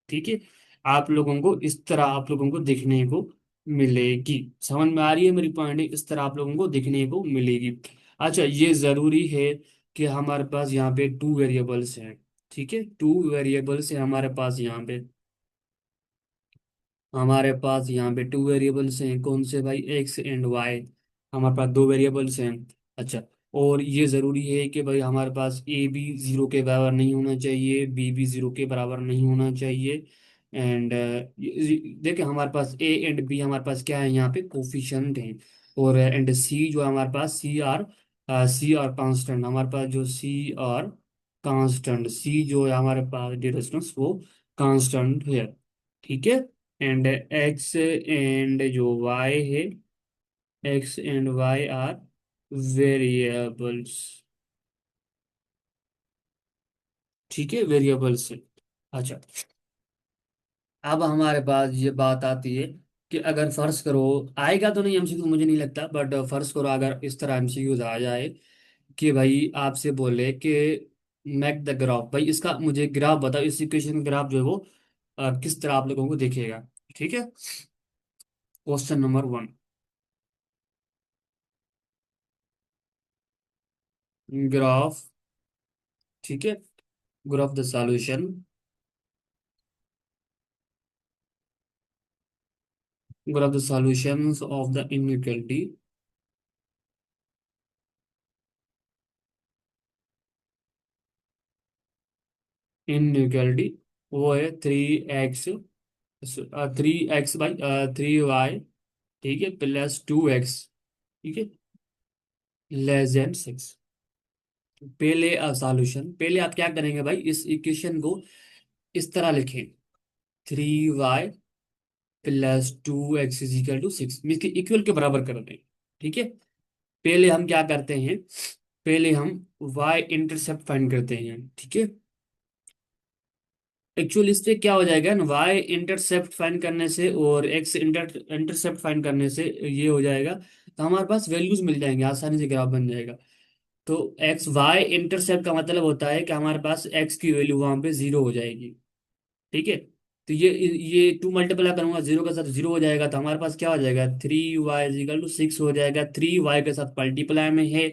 ठीक है। आप लोगों को इस तरह आप लोगों को देखने को मिलेगी। समझ में आ रही है मेरी पॉइंट? इस तरह आप लोगों को देखने को मिलेगी। अच्छा, ये जरूरी है कि हमारे पास यहाँ पे टू वेरिएबल्स हैं, ठीक है। टू वेरिएबल्स है हमारे पास यहाँ पे टू वेरिएबल्स हैं। कौन से भाई? X and y. हमारे पास दो वेरिएबल्स हैं। अच्छा, और ये ज़रूरी है कि भाई हमारे पास ए भी जीरो के बराबर नहीं होना चाहिए, बी भी जीरो के बराबर नहीं होना चाहिए। एंड देखिए, हमारे पास ए एंड बी हमारे पास क्या है यहाँ पे? कोफिशिएंट हैं। और एंड सी जो है हमारे पास सी आर कांस्टेंट। हमारे पास जो सी जो है हमारे पास डिस्टेंस वो कांस्टेंट है, ठीक है। And x and y are variables, ठीक है, वेरिएबल्स है। अच्छा, अब हमारे पास ये बात आती है कि अगर फर्ज करो, आएगा तो नहीं एमसीक्यू मुझे नहीं लगता, बट फर्ज करो अगर इस तरह एमसीक्यू आ जाए कि भाई आपसे बोले कि मैक द ग्राफ, भाई इसका मुझे ग्राफ बताओ, इस इक्वेशन का ग्राफ जो है वो किस तरह आप लोगों को दिखेगा, ठीक है। क्वेश्चन नंबर वन, ग्राफ, ठीक है, graph the solution, graph the solutions of the inequality वो है 3x बाई 3y, ठीक है, प्लस 2x, ठीक है, लेस देन 6। पहले सॉल्यूशन, पहले आप क्या करेंगे भाई, इस इक्वेशन को इस तरह लिखें, 3y plus 2x is equal to 6, mean के इक्वल के बराबर कर दें, ठीक है। पहले हम क्या करते हैं, पहले हम y इंटरसेप्ट फाइंड करते हैं, ठीक है। एक्चुअली इस पे क्या हो जाएगा ना, वाई इंटरसेप्ट फाइंड करने से और एक्स इंटरसेप्ट फाइंड करने से ये हो जाएगा, तो हमारे पास वैल्यूज मिल जाएंगे, आसानी से ग्राफ बन जाएगा। तो एक्स वाई इंटरसेप्ट का मतलब होता है कि हमारे पास एक्स की वैल्यू वहां पे जीरो हो जाएगी, ठीक है। तो ये टू मल्टीप्लाई करूंगा जीरो के साथ, जीरो हो जाएगा, तो हमारे पास क्या हो जाएगा, 3y इजिकल टू 6 हो जाएगा। 3y के साथ मल्टीप्लाई में है,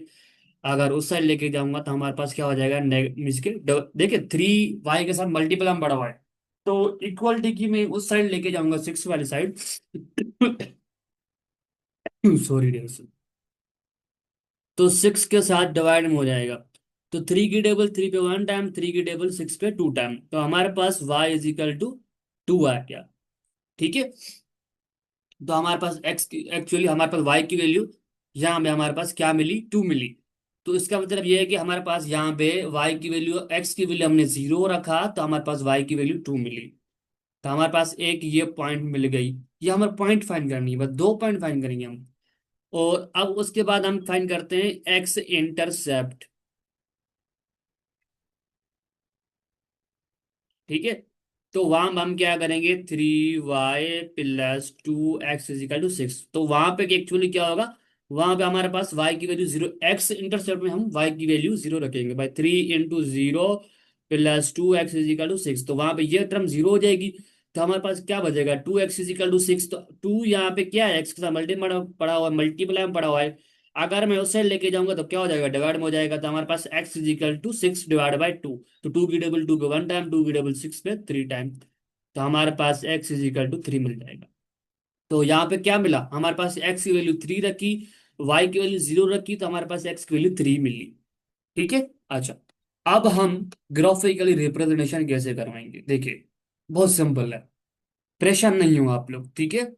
अगर उस साइड लेके जाऊंगा तो हमारे पास क्या हो जाएगा, मीन्स के देखिए 3y के साथ मल्टीपल हम बढ़ा हुआ है, तो इक्वलिटी की मैं उस साइड लेके जाऊंगा 6 वाली साइड। सॉरी, तो 6 के साथ डिवाइड में हो जाएगा। तो 3 की टेबल 3 पे 1 टाइम, 3 की टेबल 6 पे 2 टाइम, तो हमारे पास y इज इक्वल टू 2 आ गया। ठीक है। तो हमारे पास x की, एक्चुअली हमारे पास y की वैल्यू यहाँ पे हमारे पास क्या मिली, 2 मिली। तो इसका मतलब ये है कि हमारे पास यहाँ पे y की वैल्यू, x की वैल्यू हमने 0 रखा तो हमारे पास y की वैल्यू 2 मिली। तो हमारे पास एक ये पॉइंट मिल गई। ये हमारे पॉइंट फाइंड करनी है, बस 2 पॉइंट फाइंड करेंगे हम। और अब उसके बाद हम फाइंड करते हैं एक्स इंटरसेप्ट। ठीक है। तो वहां हम क्या करेंगे, 3y + 2x = 6। तो वहां पे एक्चुअली क्या होगा, वहां पे हमारे पास y की वैल्यू 0, एक्स इंटरसेप्ट में हम y की वैल्यू 0 रखेंगे भाई। 3 × 0 + 2x = 6, तो वहां पे ये टर्म 0 हो जाएगी। तो हमारे पास क्या बचेगा, 2x = 6। तो 2 यहाँ पे क्या है, x के साथ पड़ा हुआ है, मल्टीप्लाई में पड़ा हुआ है। अगर मैं उस साइड लेके जाऊंगा तो क्या हो जाएगा, डिवाइड में हो जाएगा। तो हमारे पास x = 6/2। तो 2 की टेबल 2 पे 1 टाइम, 2 की टेबल 6 पे 3 टाइम। तो हमारे पास x = 3 मिल जाएगा। तो यहाँ पे क्या मिला, हमारे पास x की वैल्यू 3 रखी, y की वैल्यू 0 रखी, तो हमारे पास x की वैल्यू 3 मिली। ठीक है। अच्छा, अब हम ग्राफिकली रिप्रेजेंटेशन कैसे करवाएंगे, देखिए बहुत सिंपल है, परेशान नहीं हो आप लोग। ठीक है।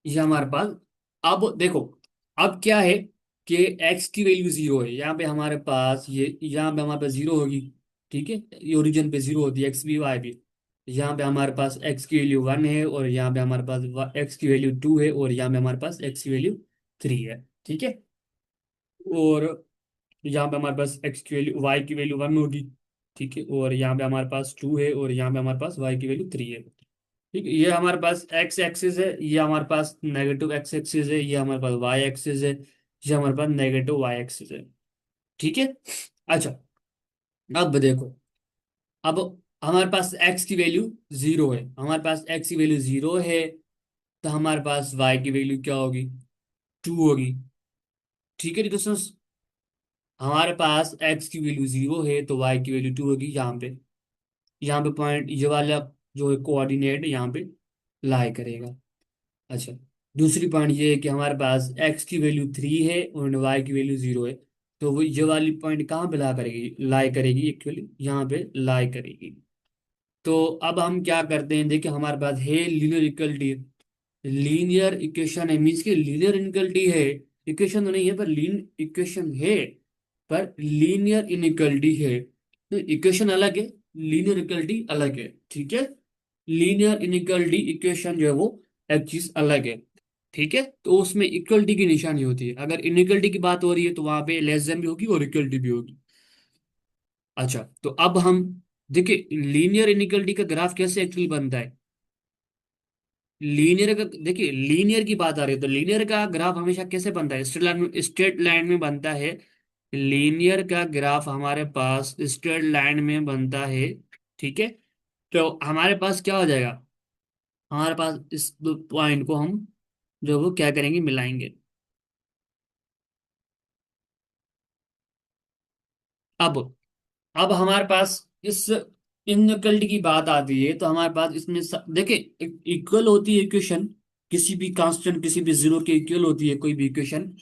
ये हमारे पास, अब देखो, अब क्या है कि x की वैल्यू 0 है, यहाँ पे हमारे पास ये, यहाँ पे हमारे पास 0 होगी। ठीक है। ये ओरिजिन पे 0 होती है, x भी y भी। यहाँ पे हमारे पास x की वैल्यू 1 है, और यहाँ पे हमारे पास x की वैल्यू 2 है, और यहाँ पे हमारे पास x की वैल्यू 3 है। ठीक है। और यहाँ पे हमारे पास x की वैल्यू, y की वैल्यू 1 होगी। ठीक है। और यहाँ पे हमारे पास 2 है, और यहाँ पे हमारे पास y की वैल्यू 3 है। ठीक है। ये हमारे पास एक्स एक्सिस है, ये हमारे पास नेगेटिव एक्स एक्सिस है, ये हमारे पास वाई एक्सिस है, ये हमारे पास नेगेटिव वाई एक्सिस है। ठीक है। अच्छा, अब देखो, अब हमारे पास एक्स की वैल्यू 0 है, हमारे पास एक्स की वैल्यू 0 है, तो हमारे पास वाई की वैल्यू क्या होगी, 2 होगी। ठीक है दोस्तों, हमारे पास एक्स की वैल्यू 0 है तो वाई की वैल्यू 2 होगी। यहाँ पे पॉइंट ये वाला जो है कोऑर्डिनेट यहाँ पे लाई करेगा। अच्छा, दूसरी पॉइंट ये है कि हमारे पास x की वैल्यू 3 है और y की वैल्यू 0 है। तो वो ये वाली पॉइंट कहाँ पे ला करेगी, लाई करेगी, एक्चुअली यहाँ पे लाई करेगी। तो अब हम क्या करते हैं, देखिए हमारे पास है लीनियर इक्वलिटी, लीनियर इक्वेशन है, मीन्स की लीनियर इनइक्वलिटी है। इक्वेशन तो नहीं है पर लीन इक्वेशन है, पर लीनियर इनइक्वलिटी है। तो इक्वेशन अलग है, लीनियर इक्वलिटी अलग है। ठीक है। लीनियर इनइक्वलिटी इक्वेशन जो है वो एक चीज अलग है। ठीक है। तो उसमें इक्वलिटी की निशानी होती है, अगर इनइक्वलिटी की बात हो रही है तो वहां पे लेस देन भी होगी और इक्वलिटी भी होगी। अच्छा, तो अब हम देखिए लीनियर इनइक्वलिटी का ग्राफ कैसे एक्चुअली बनता है। लीनियर का देखिए, लीनियर की बात आ रही है तो लीनियर का ग्राफ हमेशा कैसे बनता है, स्ट्रेट लाइन में बनता है। लीनियर का ग्राफ हमारे पास स्ट्रेट लाइन में बनता है। ठीक है। तो हमारे पास क्या हो जाएगा, हमारे पास इस दो पॉइंट को हम जो वो क्या करेंगे, मिलाएंगे। अब अब हमारे पास इस इनइक्वलिटी की बात आती है तो हमारे पास इसमें देखिए इक्वल होती है इक्वेशन, किसी भी कांस्टेंट, किसी भी जीरो के इक्वल होती है कोई भी इक्वेशन।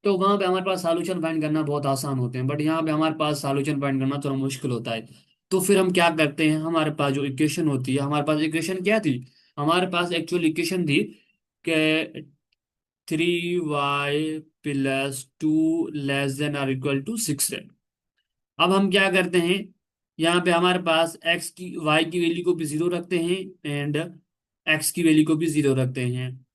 तो वहां पे हमारे पास सॉल्यूशन फाइंड करना बहुत आसान होते हैं, बट यहाँ पे हमारे पास सॉल्यूशन फाइंड करना थोड़ा मुश्किल होता है। तो फिर हम क्या करते हैं, हमारे पास जो इक्वेशन होती है, हमारे पास इक्वेशन क्या थी, हमारे पास एक्चुअल इक्वेशन थी कि 3y + 2 <> अब हम क्या करते हैं, यहाँ पे हमारे पास x की, y की वैल्यू को भी 0 रखते हैं, एंड x की वैल्यू को भी 0 रखते हैं।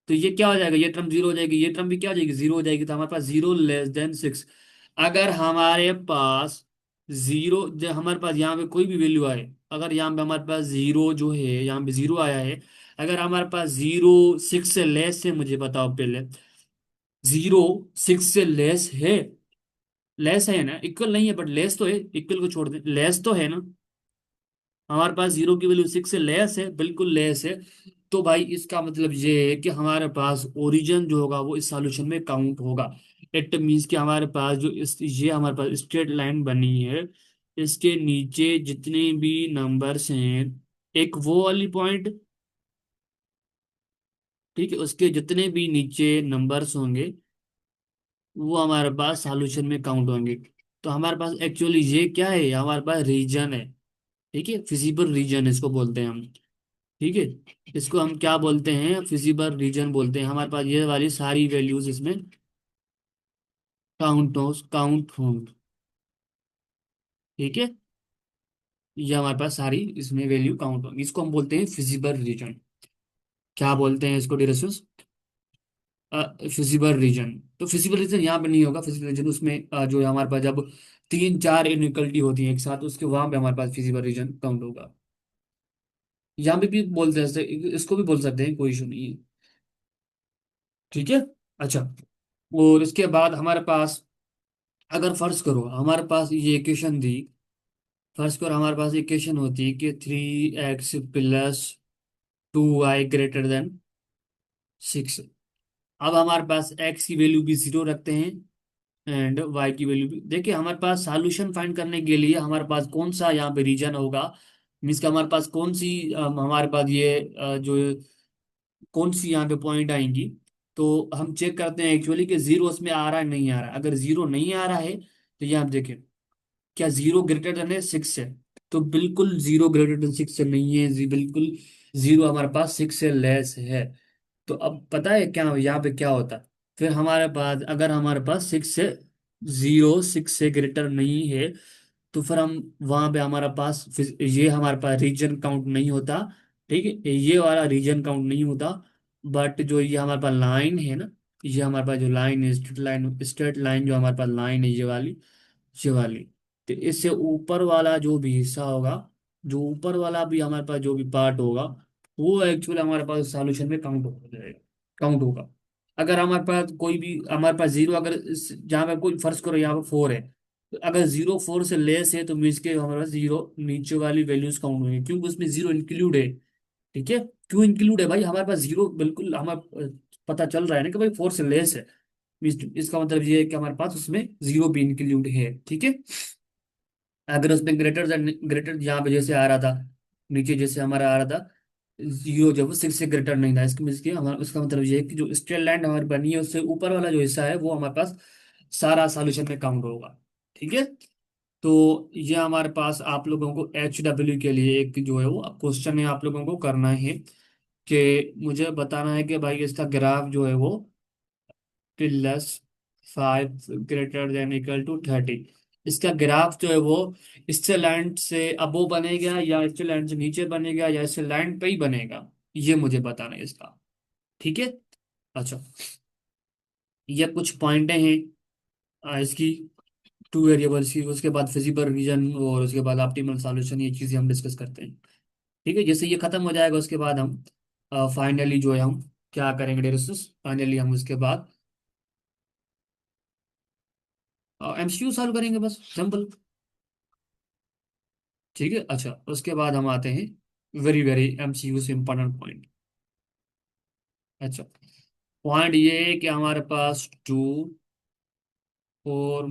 तो ये क्या हो जाएगा, ये टर्म 0 हो जाएगी, ये टर्म भी क्या हो जाएगी, 0 हो जाएगी। तो हमारे पास 0 < <6। अगर हमारे पास जीरो, जब हमारे पास यहाँ पे कोई भी वैल्यू आए, अगर यहाँ पे हमारे पास 0 जो है, यहाँ पे 0 आया है, अगर हमारे पास 0 6 से लेस है, मुझे बताओ पहले, 0 6 से लेस है, लेस है ना, इक्वल नहीं है बट लेस तो है, इक्वल को छोड़ दे, लेस तो है ना। हमारे पास जीरो की वैल्यू सिक्स से लेस है, बिल्कुल लेस है। तो भाई इसका मतलब ये है कि हमारे पास ओरिजिन जो होगा वो इस सॉल्यूशन में काउंट होगा। इट मीन्स कि हमारे पास जो इस ये हमारे पास स्ट्रेट लाइन बनी है, इसके नीचे जितने भी नंबर्स हैं, एक वो वाली पॉइंट, ठीक है, उसके जितने भी नीचे नंबर्स होंगे वो हमारे पास सॉल्यूशन में काउंट होंगे। तो हमारे पास एक्चुअली ये क्या है, हमारे पास रीजन है। ठीक है, फिजिबल रीजन इसको बोलते हैं हम। ठीक है, इसको हम क्या बोलते हैं, फिजिबल रीजन बोलते हैं। हमारे पास ये वाली सारी वैल्यूज इसमें काउंट होंगी। ठीक है, ये हमारे पास सारी इसमें वैल्यू काउंट होंगी, इसको हम बोलते हैं फिजिबल रीजन। क्या बोलते हैं इसको डिरेक्शंस, फिजिबल रीजन। तो फिजिबल रीजन यहाँ पे नहीं होगा, फिजिबल रीजन उसमें जो हमारे पास जब तीन चार इनइक्वलिटी होती है एक साथ, उसके वहां पे हमारे पास फिजिबल रीजन काउंट होगा। यहाँ पे भी बोलते हैं, इसको भी बोल सकते हैं, कोई इशू नहीं है। ठीक है। अच्छा, और इसके बाद हमारे पास, अगर फर्ज करो हमारे पास ये इक्वेशन दी, फर्ज करो हमारे पास इक्वेशन होती कि 3x + 2y > 6। अब हमारे पास x की वैल्यू भी जीरो रखते हैं एंड y की वैल्यू भी। देखिए हमारे पास सॉल्यूशन फाइंड करने के लिए हमारे पास कौन सा यहाँ पे रीजन होगा, मीन्स का हमारे पास कौन सी हमारे पास ये जो कौन सी यहाँ पे पॉइंट आएंगी। तो हम चेक करते हैं एक्चुअली कि जीरो उसमें आ रहा है नहीं आ रहा है। अगर जीरो नहीं आ रहा है तो ये आप देखें, क्या जीरो ग्रेटर देन है सिक्स है, तो बिल्कुल जीरो ग्रेटर देन सिक्स से नहीं है, बिल्कुल जीरो हमारे पास सिक्स से लेस है। तो अब पता है क्या यहाँ पे क्या होता है, फिर हमारे पास अगर हमारे पास सिक्स से ग्रेटर नहीं है, तो फिर हम वहां पे हमारा पास ये हमारे पास रीजन काउंट नहीं होता। ठीक है, ये वाला रीजन काउंट नहीं होता। बट जो ये हमारे पास लाइन है ना, ये हमारे पास जो लाइन है, स्ट्रेट लाइन जो हमारे पास लाइन है, ये वाली, तो इससे ऊपर वाला जो भी हिस्सा होगा, जो ऊपर वाला भी हमारे पास जो भी पार्ट होगा, वो एक्चुअली हमारे पास सॉल्यूशन में काउंट हो जाएगा, काउंट होगा। अगर हमारे पास कोई भी हमारे पास जीरो, अगर जहाँ पे कोई फर्ज करो यहाँ पे फोर है, तो अगर जीरो फोर से लेस है तो मीन्स के हमारे पास जीरो नीचे वाली वैल्यूज काउंट होंगी, क्योंकि उसमें जीरो इंक्लूड है। ठीक है, क्यों इंक्लूड है भाई, हमारे पास जीरो बिल्कुल हमारे पता चल रहा है ना कि भाई फोर से लेस है। इसका मतलब ये है कि हमारे पास उसमें जीरो भी इंक्लूड है। ठीक है, अगर उसमें ग्रेटर यहाँ पे जैसे आ रहा था, नीचे जैसे हमारा आ रहा था जीरो, जब सिक्स से ग्रेटर नहीं था, इसके मीन्स कि हमारा उसका मतलब ये है कि जो स्ट्रेट लाइन हमारी बनी है उससे ऊपर वाला जो हिस्सा है वो हमारे पास सारा सॉल्यूशन में काउंट होगा। ठीक है, तो ये हमारे पास आप लोगों को HW के लिए एक जो है वो क्वेश्चन है, आप लोगों को करना है कि मुझे बताना है कि भाई इसका ग्राफ जो है वो +5 > 30 इसका ग्राफ जो है वो इससे लाइन से अबो बनेगा या इससे लाइन से नीचे बनेगा या इससे लाइन पे ही बनेगा, ये मुझे बताना है इसका। ठीक है। अच्छा, ये कुछ पॉइंटें हैं इसकी, टू वेरिएबल्स की, उसके बाद फिजिबल रीजन और उसके बाद ऑप्टिमल सॉल्यूशन, ये चीजें हम डिस्कस करते हैं। ठीक है, जैसे ये खत्म हो जाएगा उसके बाद हम फाइनली जो है हम क्या करेंगे डिस्कस, फाइनली हम उसके बाद MCQ सॉल्व करेंगे, बस सिंपल। ठीक है। अच्छा, उसके बाद हम आते हैं वेरी वेरी MCQ से इम्पोर्टेंट पॉइंट। अच्छा, पॉइंट ये है कि हमारे पास टू और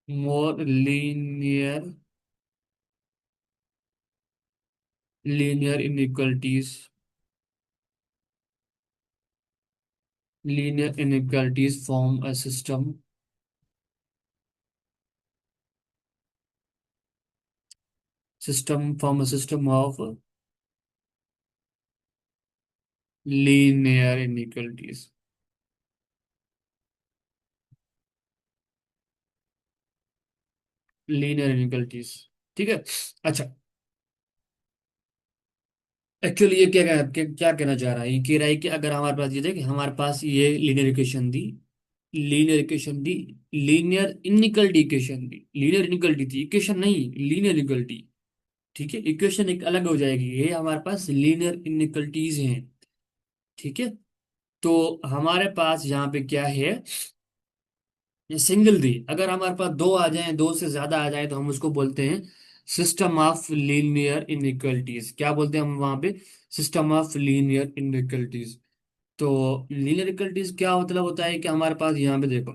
more linear inequalities, form a system of linear inequalities. Linear inequalities, ठीक है। अच्छा, एक्चुअली ये क्या कहना चाह रहा है, ये कह रहा है कि अगर हमारे पास ये देखे, हमारे पास ये लीनियर इक्वेशन दी, लीनियर इनइक्वलिटी इक्वेशन दी, लीनियर इनइक्वलिटी थी, इक्वेशन नहीं, लीनियर इक्वलिटी। ठीक है, इक्वेशन एक अलग हो जाएगी, ये हमारे पास लीनियर इनइक्वलिटीज हैं। ठीक है, तो हमारे पास यहाँ पे क्या है, ये सिंगल दी, अगर हमारे पास दो आ जाए, दो से ज्यादा आ जाए, तो हम उसको बोलते हैं सिस्टम ऑफ लीनियर इनइक्वलिटीज। क्या बोलते हैं हम वहां पे? System of linear inequalities. तो लीनियर इक्वलिटीज क्या मतलब होता है कि हमारे पास यहाँ पे देखो,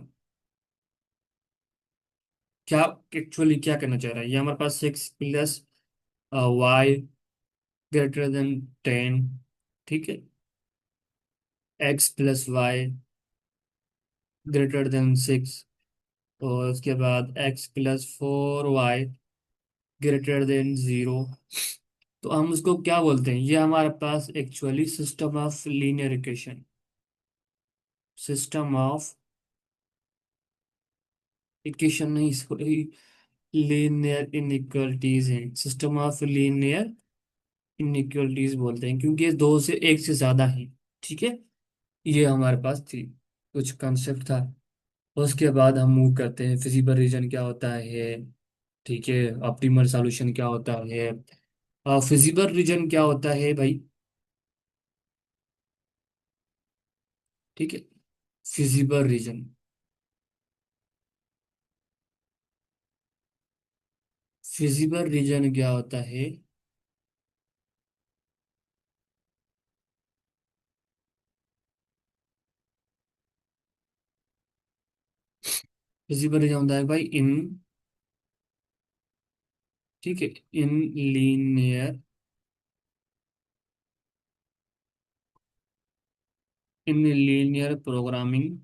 क्या एक्चुअली क्या करना चाह रहा है ये, हमारे पास 6 + y ग्रेटर देन 10, ठीक है, x + y ग्रेटर देन 6, और उसके बाद x + 4y ग्रेटर देन 0। तो हम उसको क्या बोलते हैं? ये हमारे पास actually system of linear equation, system of equation नहीं, इसको लीनियर इनइक्वलिटीज हैं, सिस्टम ऑफ लीनियर इनइक्वलिटीज बोलते हैं, क्योंकि ये दो से एक से ज्यादा है। ठीक है, ये हमारे पास थी, कुछ कंसेप्ट था। उसके बाद हम मूव करते हैं, फिजिबल रीजन क्या होता है, ठीक है, ऑप्टिमल सॉल्यूशन क्या होता है। फिजिबल रीजन क्या होता है भाई? ठीक है, फिजिबल रीजन, फिजिबल रीजन क्या होता है? फिजिबल रीजन होता है भाई इन, ठीक है, in linear, in linear programming,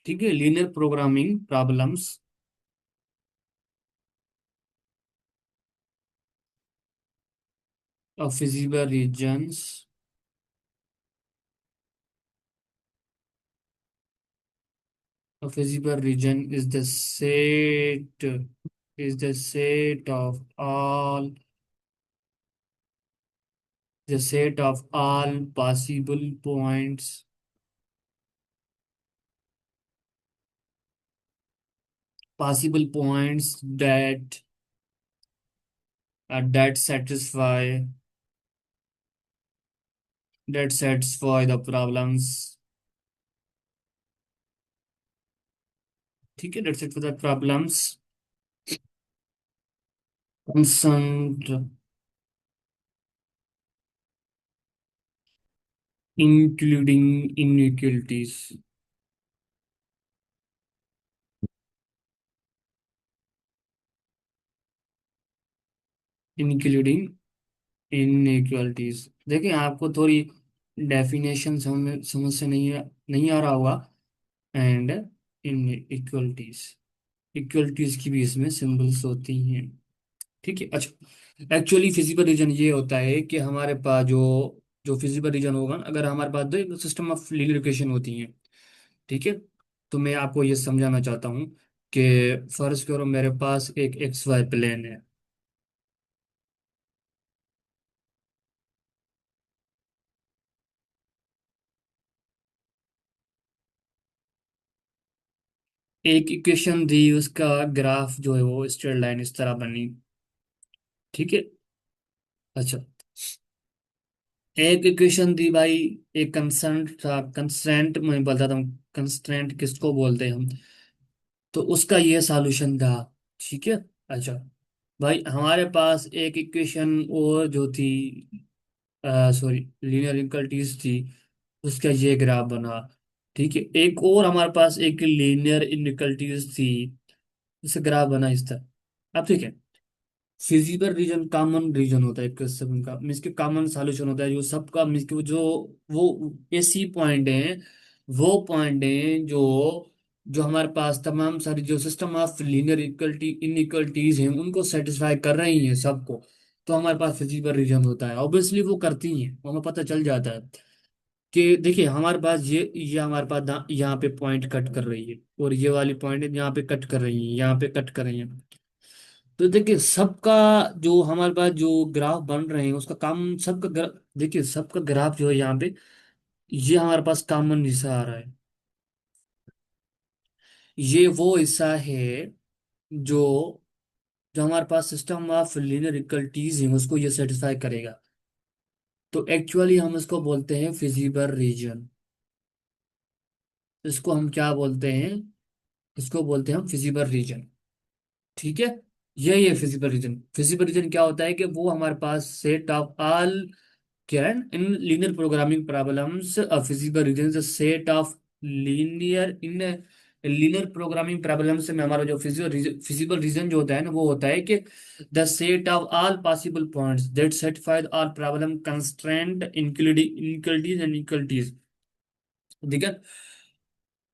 ठीक है, linear programming problems of feasible regions. A visible region is the set of all, the set of all possible points that satisfy the problems, ठीक है, that satisfy the problems concerned, including inequalities, including inequalities। देखिए आपको थोड़ी डेफिनेशन समझ से नहीं आ रहा होगा। एंड इन इक्वलिटीज, इक्वलिटीज की भी इसमें सिंबल्स होती हैं, ठीक है। अच्छा, एक्चुअली फिजिबल रीजन ये होता है कि हमारे पास जो जो फिजिबल रीजन होगा ना, अगर हमारे पास दो सिस्टम ऑफ लीनियर इक्वेशन होती हैं, ठीक है, तो मैं आपको ये समझाना चाहता हूँ कि फर्ज करो मेरे पास एक एक्स वाई प्लेन है। एक इक्वेशन दी, उसका ग्राफ जो है वो स्ट्रेट लाइन इस तरह बनी, ठीक है। अच्छा, एक इक्वेशन दी भाई, एक कंस्ट्रेंट था, कंस्ट्रेंट मैं बताता हूँ, कंस्ट्रेंट किसको बोलते हैं हम, तो उसका ये सॉल्यूशन था, ठीक है। अच्छा भाई, हमारे पास एक इक्वेशन और जो थी, सॉरी, लीनियर इक्वलिटीज थी, उसका ये ग्राफ बना, ठीक है। एक और हमारे पास एक लीनियर इनइक्वलिटीज थी, उसका ग्राफ बना इस तरह। अब ठीक है, फिजिबल रीजन कॉमन रीजन होता है एक सब का, मीन्स के कॉमन सॉल्यूशन होता है जो सबका, मीन्स के वो ऐसी पॉइंट हैं, वो पॉइंट हैं जो जो हमारे पास तमाम सारी जो system of linear equality inequalities हैं उनको सेटिस्फाई कर रही हैं सबको, तो हमारे पास फिजिबल रीजन होता है। ऑब्वियसली वो करती हैं, वो हमें पता चल जाता है कि देखिए हमारे पास ये हमारे पास यहाँ पे पॉइंट कट कर रही है, और ये वाली पॉइंट यहाँ पे कट कर रही है, यहाँ पे कट कर रही है। तो देखिए सबका जो हमारे पास जो ग्राफ बन रहे हैं उसका काम, देखिए सबका ग्राफ जो है यहाँ पे, ये हमारे पास कॉमन हिस्सा आ रहा है। ये वो हिस्सा है जो जो हमारे पास सिस्टम ऑफ लीनियर इक्वलिटीज है उसको ये सेटिस्फाई करेगा। तो एक्चुअली हम इसको बोलते हैं फिजिबल रीजन, इसको हम क्या बोलते हैं? इसको बोलते हैं हम फिजिबल रीजन। ठीक है, यही है फिजिबल रीजन। फिजिबल रीजन क्या होता है कि वो हमारे पास सेट ऑफ ऑल, क्या है, in linear programming problems, feasible region set of linear in linear programming problems में हमारा जो फिजिबल रीजन जो होता है ना, वो होता है कि the set of all possible points that satisfy all problem constraint including inequalities and equalities. ठीक है,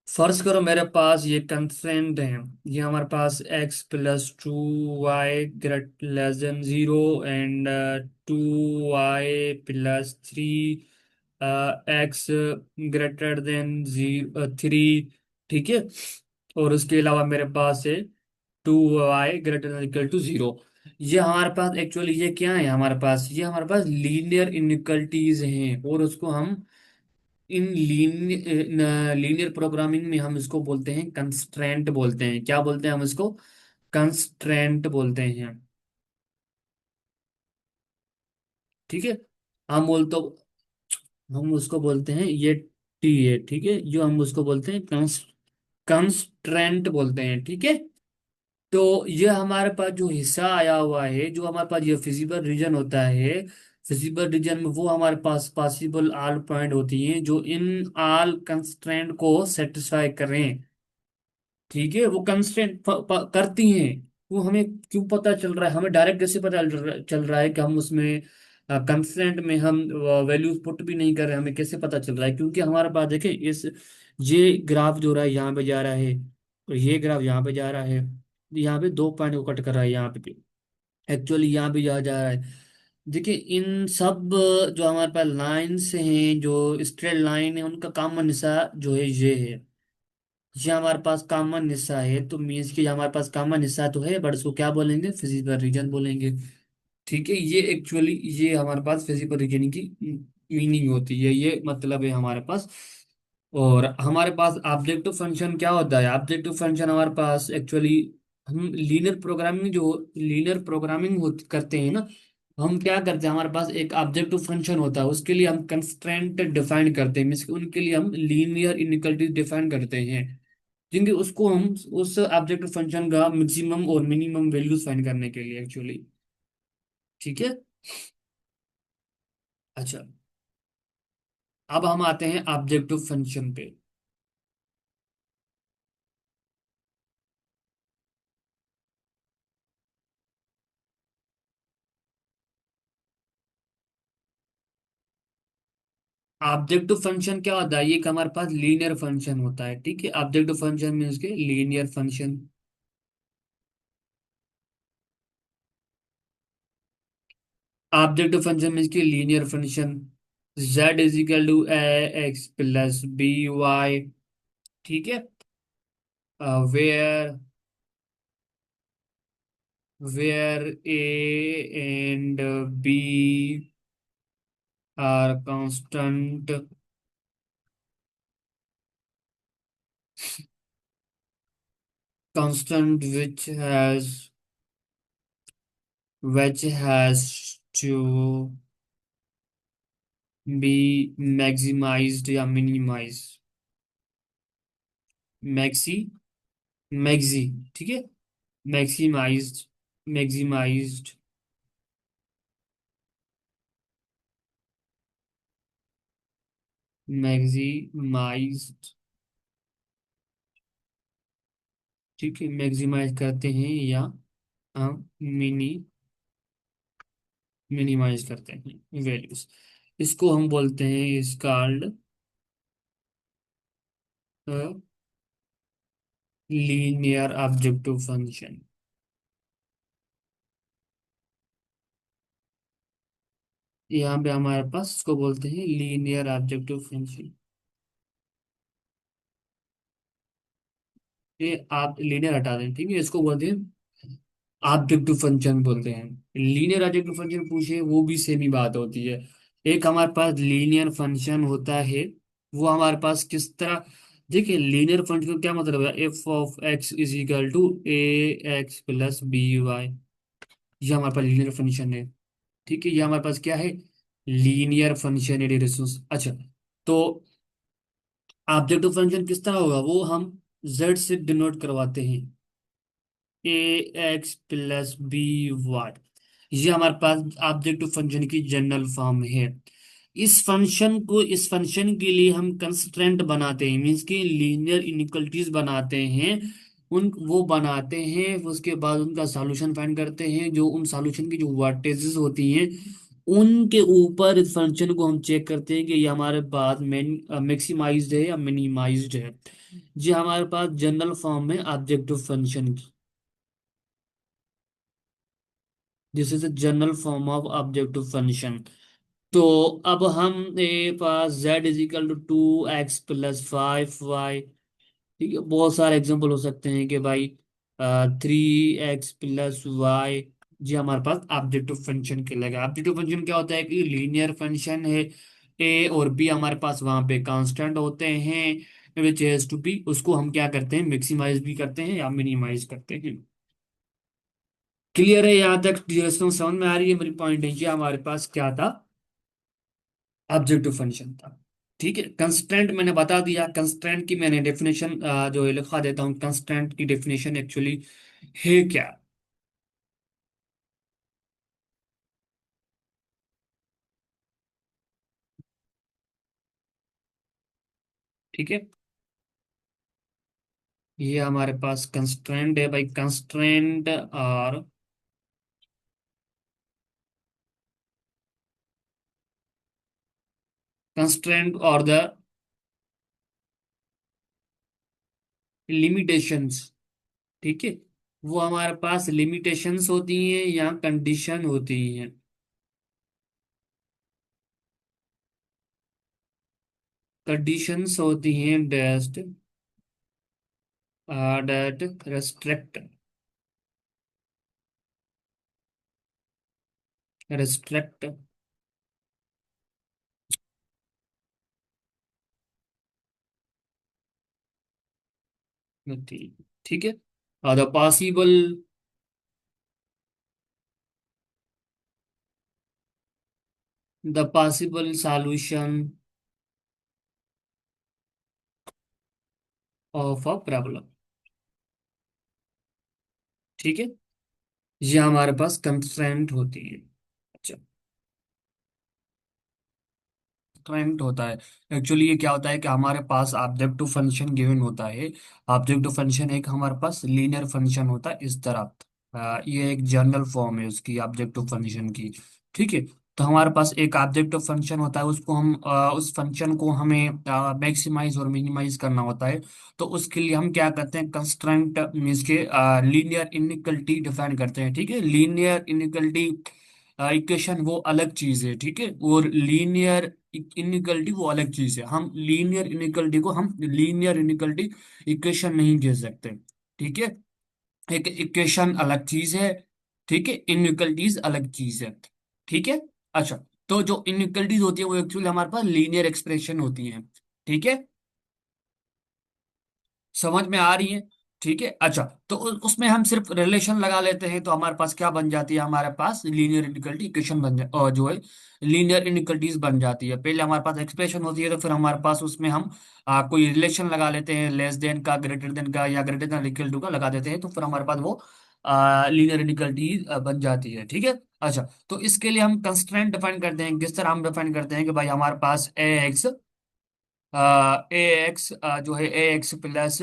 फर्ज करो मेरे पास ये कंस्ट्रेंट है, ये हमारे पास x+2y great less than 0 and 2y+3 x greater then 3। ठीक है, और उसके अलावा मेरे पास है 2y greater than equal to 0। ये हमारे पास एक्चुअली ये क्या है, हमारे पास ये हमारे पास लीनियर इनइक्वलिटीज हैं, और उसको हम इन लीनियर प्रोग्रामिंग में हम इसको बोलते हैं कंस्ट्रेंट बोलते हैं। क्या बोलते हैं हम इसको? कंस्ट्रेंट बोलते हैं। ठीक है, हम बोल तो हम उसको बोलते हैं ये टी है। ठीक है, जो हम उसको बोलते हैं कंस्ट्रेंट बोलते हैं। ठीक है, तो ये हमारे पास जो हिस्सा आया हुआ है, जो हमारे पास ये फिजिबल रीजन होता है, फिजिबल रीजन में वो हमारे पास पॉसिबल आल पॉइंट होती हैं जो इन आल कंस्ट्रेंट को सेटिस्फाई करें। ठीक है, वो कंस्टेंट करती हैं। वो हमें क्यों पता चल रहा है, हमें डायरेक्ट कैसे पता चल रहा है कि हम उसमें कंस्टेंट में हम वैल्यूज पुट भी नहीं कर रहे हैं, हमें कैसे पता चल रहा है? क्योंकि हमारे पास देखें, इस ये ग्राफ जो रहा है यहाँ पे जा रहा है, और ये ग्राफ यहाँ पे जा रहा है, यहाँ पे 2 पॉइंट को कट कर रहा है यहाँ पे, एक्चुअली यहाँ भी जा रहा है। देखिए, इन सब जो हमारे पास लाइन्स हैं, जो स्ट्रेट लाइन है, उनका कॉमन हिस्सा जो है ये है। ये हमारे पास कॉमन हिस्सा है, तो मीन्स कि हमारे पास कॉमन हिस्सा तो है, बट इसको क्या बोलेंगे? फिजिकल रीजन बोलेंगे। ठीक है, ये एक्चुअली ये हमारे पास फिजिकल रीजन की मीनिंग होती है, ये मतलब है हमारे पास। और हमारे पास ऑब्जेक्टिव फंक्शन क्या होता है? ऑब्जेक्टिव फंक्शन हमारे पास एक्चुअली, हम लीनियर प्रोग्रामिंग करते हैं ना, हम क्या करते हैं, हमारे पास एक ऑब्जेक्टिव फंक्शन होता है, उसके लिए हम कंस्ट्रेंट डिफाइन करते हैं, मीन्स उनके लिए हम लीनियर इनइक्वालिटी डिफाइन करते हैं, जिनके उसको हम उस ऑब्जेक्टिव फंक्शन का मैक्सिमम और मिनिमम वैल्यूज फाइंड करने के लिए एक्चुअली। ठीक है, अच्छा, अब हम आते हैं ऑब्जेक्टिव फंक्शन पे। ऑब्जेक्टिव फंक्शन क्या होता है? ये एक हमारे पास लीनियर फंक्शन होता है। ठीक है, ऑब्जेक्टिव फंक्शन मीन्स के linear function. Objective function means के linear function. z = a x+b y। ठीक है, where a and b are constant, which has to be maximized या minimized। मैक्सी मैक्सी ठीक है, मैक्सिमाइज्ड मैक्सिमाइज्ड मैक्सिमाइज्ड। ठीक है, मैक्सिमाइज करते हैं या हम मिनिमाइज करते हैं वैल्यूज। इसको हम बोलते हैं इस कॉल्ड लीनियर ऑब्जेक्टिव फंक्शन। यहाँ पे हमारे पास इसको बोलते हैं लीनियर ऑब्जेक्टिव फंक्शन। ये आप लीनियर हटा दें, ठीक है, इसको बोलते हैं ऑब्जेक्टिव फंक्शन बोलते हैं। लीनियर ऑब्जेक्टिव फंक्शन पूछे, वो भी सेम ही बात होती है। एक हमारे पास लीनियर फंक्शन होता है, वो हमारे पास किस तरह, देखिए लीनियर फंक्शन का क्या मतलब है? f(x) = a x+by। ये हमारे पास लीनियर फंक्शन है। ठीक है, ये हमारे पास क्या है? लीनियर फंक्शन है, अच्छा। तो ऑब्जेक्टिव फंक्शन किस तरह होगा, वो हम जेड से डिनोट करवाते हैं, ए एक्स प्लस बी वाई। ये हमारे पास ऑब्जेक्टिव फंक्शन की जनरल फॉर्म है। इस फंक्शन के लिए हम कंस्ट्रेंट बनाते हैं, मीन्स कि लीनियर इनइक्वलिटीज बनाते हैं। उन वो बनाते हैं, उसके बाद उनका सॉल्यूशन फाइंड करते हैं। जो उन सॉल्यूशन की जो वर्टेजेस होती हैं, उनके ऊपर इस फंक्शन को हम चेक करते हैं कि ये हमारे पास मैक्सिमाइज्ड है या मिनिमाइज्ड है। ये हमारे पास जनरल फॉर्म है ऑब्जेक्टिव फंक्शन की। This is the general form of objective function. तो अब हम पास z is equal to 2x plus 5y। ठीक है, बहुत सारे एग्जांपल हो सकते हैं कि भाई 3x प्लस y। जी हमारे पास ऑब्जेक्टिव फंक्शन कहलाएगा। ऑब्जेक्टिव फंक्शन क्या होता है कि लीनियर फंक्शन है। ए और बी हमारे पास वहां पे कांस्टेंट होते हैं, विच हैज टू बी, उसको हम क्या करते हैं, मैक्सिमाइज भी करते हैं या मिनिमाइज करते हैं। क्लियर है यहाँ तक? समझ में आ रही है मेरी पॉइंट है? ये हमारे पास क्या था, ऑब्जेक्टिव फंक्शन था। ठीक है, कंस्ट्रेंट मैंने बता दिया। कंस्ट्रेंट की मैंने डेफिनेशन जो है लिखा देता हूँ। कंस्ट्रेंट की डेफिनेशन एक्चुअली है क्या? ठीक है, ये हमारे पास कंस्ट्रेंट है भाई। कंस्ट्रेंट और द लिमिटेशंस। ठीक है, वो हमारे पास लिमिटेशंस होती हैं या कंडीशन होती हैं। कंडीशंस होती हैं डेट रेस्ट्रिक्ट रेस्ट्रिक्ट होती है। ठीक है, the possible solution of a problem. ठीक है, ये हमारे पास कंस्ट्रेंट होती है। अच्छा, कंस्ट्रेंट होता है। एक्चुअली ये क्या होता है कि हमारे पास ऑब्जेक्टिव फंक्शन गिवन होता है। ऑब्जेक्टिव फंक्शन एक हमारे पास लीनियर फंक्शन होता है इस तरह। ये एक जनरल फॉर्म है उसकी, ऑब्जेक्टिव फंक्शन की। ठीक है, तो हमारे पास एक ऑब्जेक्टिव फंक्शन होता है, उसको हम उस फंक्शन को हमें मैक्सिमाइज और मिनिमाइज करना होता है। तो उसके लिए हम क्या करते हैं, कंस्ट्रेंट मीन्स के लीनियर इनइक्वलिटी डिफाइन करते हैं। ठीक है, लीनियर इनइक्वलिटी इक्वेशन वो अलग चीज है। ठीक है, और लीनियर इनइक्वलिटी वो अलग चीज है। हम लीनियर इनइक्वलिटी को हम लीनियर इनइक्वलिटी इक्वेशन नहीं कह सकते। ठीक है, एक इक्वेशन अलग चीज है। ठीक है, इनइक्वलिटीज अलग चीज है। ठीक है, अच्छा, तो जो इनइक्वलिटीज होती है वो एक्चुअली हमारे पास लीनियर एक्सप्रेशन होती है। ठीक है, समझ में आ रही है? ठीक है, अच्छा, तो उसमें हम सिर्फ रिलेशन लगा लेते हैं तो हमारे पास क्या बन जाती है, हमारे पास लीनियर इनइक्वलिटी इक्वेशन और जो है लीनियर इनइक्वलिटीज बन जाती है। पहले हमारे पास एक्सप्रेशन होती है, तो फिर हमारे पास उसमें हम कोई रिलेशन लगा लेते हैं, लेस देन का, ग्रेटर देन का, या ग्रेटर देन इक्वल टू का लगा देते हैं, तो फिर हमारे पास वो लीनियर इनइक्वलिटी बन जाती है। ठीक है, अच्छा, तो इसके लिए हम कंस्ट्रेंट डिफाइन करते हैं। किस तरह हम डिफाइन करते हैं कि भाई हमारे पास ए एक्स जो है ए एक्स प्लस,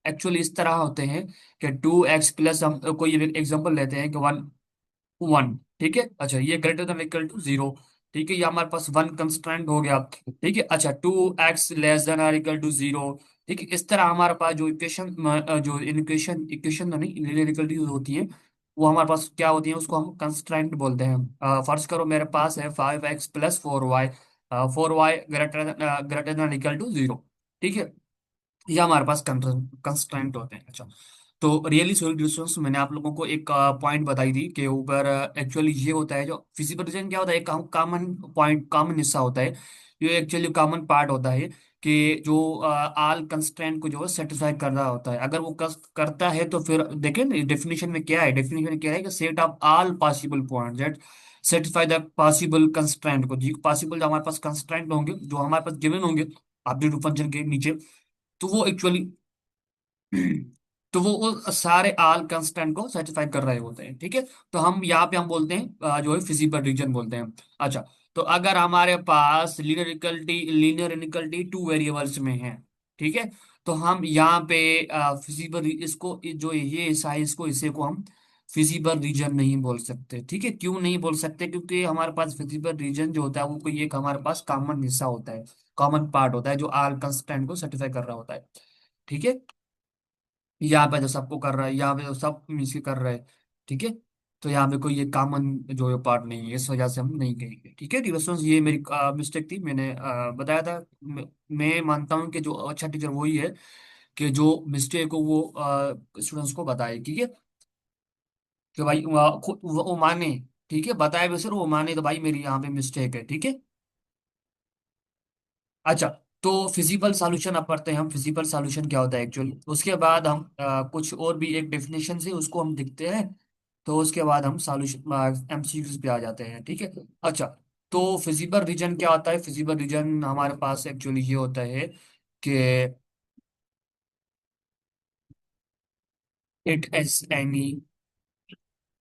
एक्चुअली इस तरह होते हैं कि 2x प्लस, हम कोई एग्जांपल लेते हैं कि 1 1। ठीक है, अच्छा, ये ग्रेटर देन इक्वल टू 0। ठीक है, ये हमारे पास वन कंस्ट्रेंट हो गया। ठीक है, अच्छा, 2x लेस देन और इक्वल टू 0। ठीक है, इस तरह हमारे पास जो इक्वेशन जो इक्वेशन इक्वेशन तो नहीं, इनइक्वालिटी होती है, वो हमारे पास क्या होती है, उसको हम कंस्ट्रेंट बोलते हैं। फर्ज करो मेरे पास है 5x plus 4y। 4y greater than equal to 0। ठीक है, ये हमारे पास कंस्ट्रेंट होते हैं। अच्छा, तो रियली सॉलिड डिस्टेंस मैंने आप लोगों को एक पॉइंट बताई थी कि ऊपर एक्चुअली ये होता है, जो फिजिकल डिस्टेंस क्या होता है, एक कॉमन पॉइंट, कॉमन हिस्सा होता है। ये एक्चुअली कॉमन पार्ट होता है। कि जो आल कंस्ट्रेंट को जो है सेटिस्फाई कर रहा होता है। अगर वो करता है तो फिर देखें डेफिनेशन में क्या है, डेफिनेशन में क्या है कि set of all possible point that satisfy the possible constraint को, जी पॉसिबल जो हमारे पास कंस्ट्रेंट होंगे, जो हमारे पास गिवन होंगे ऑब्जेक्टिव फंक्शन के नीचे, तो वो एक्चुअली तो वो सारे आल कंस्टेंट को सेटिस्फाई कर रहे होते हैं। ठीक है, तो हम यहाँ पे हम बोलते हैं जो है फिजिबल रीजन बोलते हैं। अच्छा, तो अगर हमारे पास लीनियर इनइक्वालिटी टू वेरिएबल्स में है, ठीक है, तो हम यहाँ पे फिजिबल इसको जो ये हिस्सा है इसको इसे को हम फिजिबल रीजन नहीं बोल सकते। ठीक है, क्यों नहीं बोल सकते? क्योंकि हमारे पास फिजिबल रीजन जो होता है वो कोई एक हमारे पास कॉमन हिस्सा होता है, कॉमन पार्ट होता है जो आल कंस्टेंट को सेटिस्फाई कर रहा होता है। ठीक है, यहाँ पे जो सबको कर रहा है, यहाँ पे जो सब मिलके कर रहा है। ठीक है, तो यहाँ पे कोई ये कॉमन जो है पार्ट नहीं है, इस वजह से हम नहीं कहेंगे। ठीक है डिविजन्स, ये मेरी मिस्टेक थी, मैंने बताया था। मैं मानता हूँ कि जो अच्छा टीचर वही है कि जो मिस्टेक हो वो स्टूडेंट्स को बताए। ठीक है, कि भाई खुद वो माने। ठीक है, बताए भी सर वो माने तो भाई मेरी यहाँ पे मिस्टेक है। ठीक है, अच्छा, तो फिजिबल सॉल्यूशन अब पढ़ते हैं हम, फिजिबल सॉल्यूशन क्या होता है एक्चुअली। उसके बाद हम कुछ और भी एक डेफिनेशन से उसको हम देखते हैं, तो उसके बाद हम सॉल्यूशन एमसीक्यूज पे आ जाते हैं। ठीक है, अच्छा, तो फिजिबल रीजन क्या होता है? फिजिबल रीजन हमारे पास एक्चुअली ये होता है कि it is any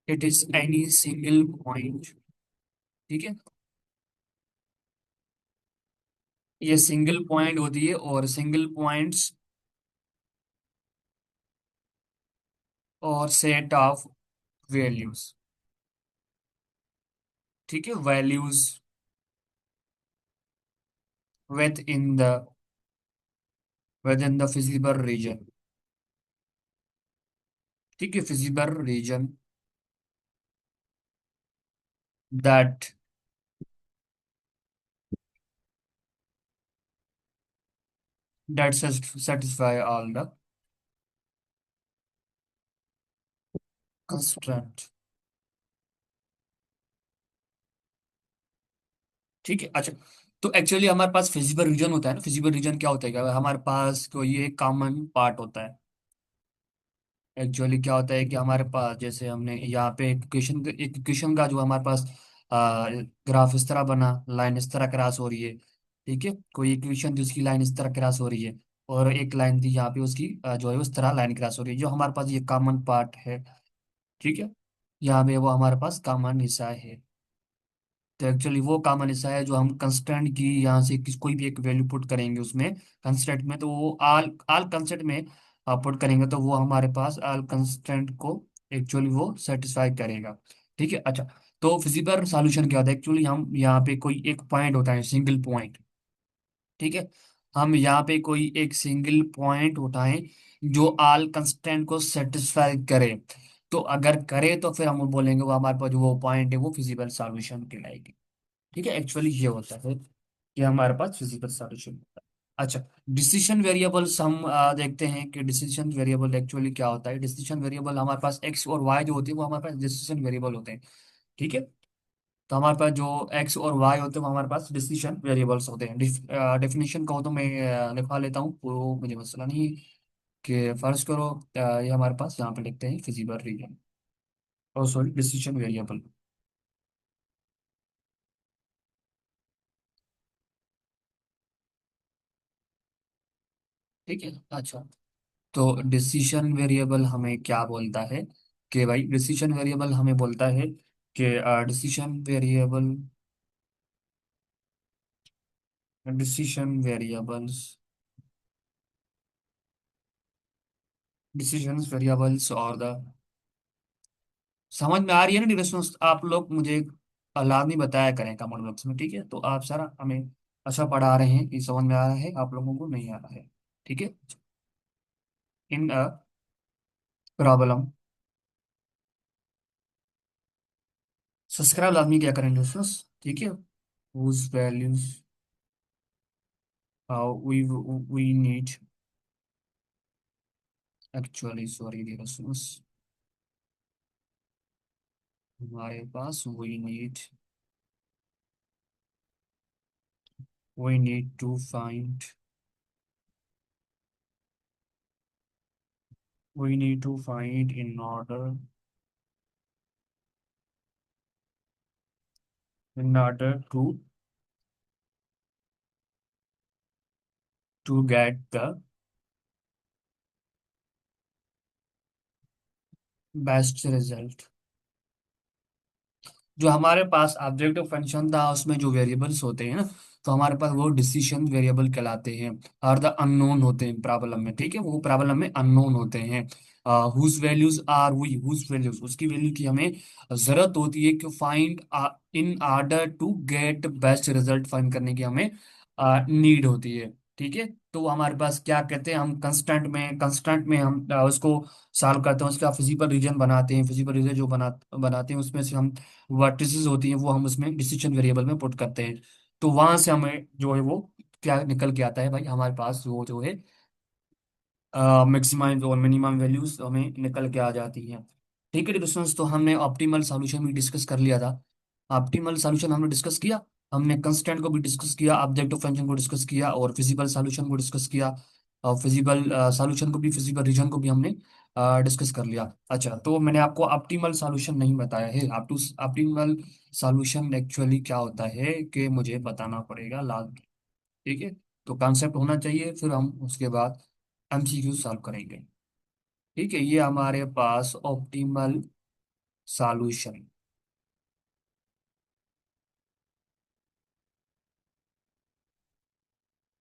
it is any single point. ठीक है, ये सिंगल पॉइंट होती है और सिंगल पॉइंट्स और सेट ऑफ वैल्यूज। ठीक है, values within the within the visible region। ठीक है, visible region that satisfy all the constraint। ठीक है, अच्छा, तो एक्चुअली हमारे पास फिजिबल रीजन होता है ना, फिजिबल रीजन क्या होता है? क्या हमारे पास कोई एक कॉमन पार्ट होता है। एक्चुअली क्या होता है कि हमारे पास जैसे हमने यहाँ पे एक क्वेश्चन का जो हमारे पास ग्राफ इस तरह बना, लाइन इस तरह क्रॉस हो रही है। ठीक है, कोई इक्वेशन थी उसकी लाइन इस तरह क्रॉस हो रही है, और एक लाइन थी यहाँ पे उसकी जो है उस तरह लाइन क्रॉस हो रही है, जो हमारे पास ये कॉमन पार्ट है। ठीक है, यहाँ पे वो हमारे पास कॉमन हिस्सा है। तो एक्चुअली वो कॉमन हिस्सा है जो हम कंस्टेंट की यहाँ से कोई भी एक वैल्यू पुट करेंगे उसमें कंस्टेंट में, तो वो आल आल कंस्टेंट में पुट करेंगे तो वो हमारे पास आल कंस्टेंट को एक्चुअली वो सेटिस्फाई करेगा। ठीक है, अच्छा, तो फिजिबल सॉल्यूशन क्या होता है? एक्चुअली हम यहाँ पे कोई एक पॉइंट होता है, सिंगल पॉइंट। ठीक है, हम यहाँ पे कोई एक सिंगल पॉइंट उठाएं जो आल कंस्टेंट को सेटिस्फाई करे, तो अगर करे तो फिर हम बोलेंगे वो हमारे पास जो वो पॉइंट है वो फिजिबल सॉल्यूशन कहलाएगी। ठीक है, एक्चुअली ये होता है कि हमारे पास फिजिकल सॉल्यूशन होता है। अच्छा, डिसीजन वेरिएबल्स हम देखते हैं कि डिसीजन वेरिएबल एक्चुअली क्या होता है। डिसीजन वेरिएबल हमारे पास एक्स और वाई जो होती है वो हमारे पास डिसीजन वेरिएबल होते हैं। ठीक है, तो हमारे पास जो एक्स और वाई होते हैं वो हमारे पास डिसीजन वेरिएबल्स होते हैं। डेफिनेशन का हो तो मैं लिखवा लेता हूँ, वो मुझे मसला नहीं है कि फर्ज करो ये हमारे पास यहाँ पे लिखते हैं फिजिबल रीजन, और सॉरी डिसीजन वेरिएबल। ठीक है, अच्छा, तो डिसीजन वेरिएबल हमें क्या बोलता है कि भाई डिसीजन वेरिएबल हमें बोलता है कि डिसीजन वेरिएबल्स डिसीजन वेरिएबल्स और द समझ में आ रही है ना डिरेक्शंस? आप लोग मुझे लाजमी बताया करें कमेंट बॉक्स में। ठीक है, तो आप सारा हमें अच्छा पढ़ा रहे हैं, ये समझ में आ रहा है, आप लोगों को नहीं आ रहा है। ठीक है, इन अ प्रॉब्लम सब्सक्राइब लाजमी क्या करें दोस्तों। ठीक है, whose values we need actually, sorry listeners, हमारे पास we need to find we need to find in order to get the best result। जो हमारे पास ऑब्जेक्टिव फंक्शन था उसमें जो वेरिएबल्स होते हैं ना, तो हमारे पास वो डिसीजन वेरिएबल कहलाते हैं, और द अननोन होते हैं प्रॉब्लम में। ठीक है, वो प्रॉब्लम में अननोन होते हैं। Whose values are we whose values, उसकी वैल्यू की हमें जरूरत होती है कि find in order to get best result find करने की हमें नीड होती है। ठीक है, तो वो हमारे पास क्या कहते हैं, हम कंस्टेंट में हम उसको सॉल्व करते हैं, उसका फिजिकल रीजन बनाते हैं। फिजिकल रीजन जो बनाते हैं उसमें से हम वर्टिसेस होती हैं वो हम उसमें डिसीजन वेरिएबल में पुट करते हैं। तो वहां से हमें जो है वो क्या निकल के आता है भाई, हमारे पास वो जो है मैक्सिमम और मिनिमम वैल्यूज हमें निकल के आ जाती हैं। ठीक है दोस्तों, तो हमने ऑप्टिमल सॉल्यूशन भी डिस्कस कर लिया था। ऑप्टिमल सॉल्यूशन हमने डिस्कस किया, हमने कंस्टेंट को भी डिस्कस किया, ऑब्जेक्टिव फंक्शन को डिस्कस किया, और फिजिबल सॉल्यूशन को डिस्कस किया। और फिजिबल सॉल्यूशन को भी, फिजिबल रीजन को भी हमने डिस्कस कर लिया। अच्छा, तो मैंने आपको ऑप्टिमल सॉल्यूशन नहीं बताया है। ऑप्टिमल सॉल्यूशन एक्चुअली क्या होता है कि मुझे बताना पड़ेगा लास्ट। ठीक है, तो कॉन्सेप्ट होना चाहिए, फिर हम उसके बाद एमसीक्यू सॉल्व करेंगे। ठीक है, ये हमारे पास ऑप्टिमल सॉल्यूशन।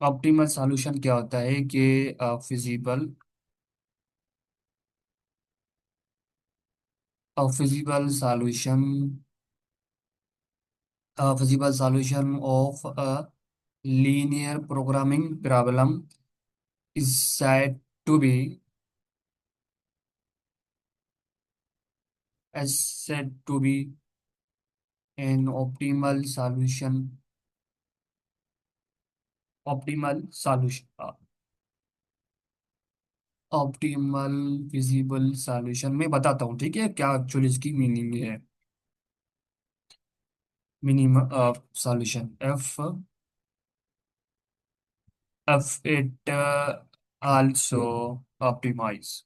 ऑप्टिमल सॉल्यूशन क्या होता है कि feasible feasible solution feasible solution of a linear programming problem is said to be as said to be an optimal solution optimal feasible solution मैं बताता हूँ। ठीक है, क्या एक्चुअली इसकी मीनिंग है। Minimum solution F F it also optimize.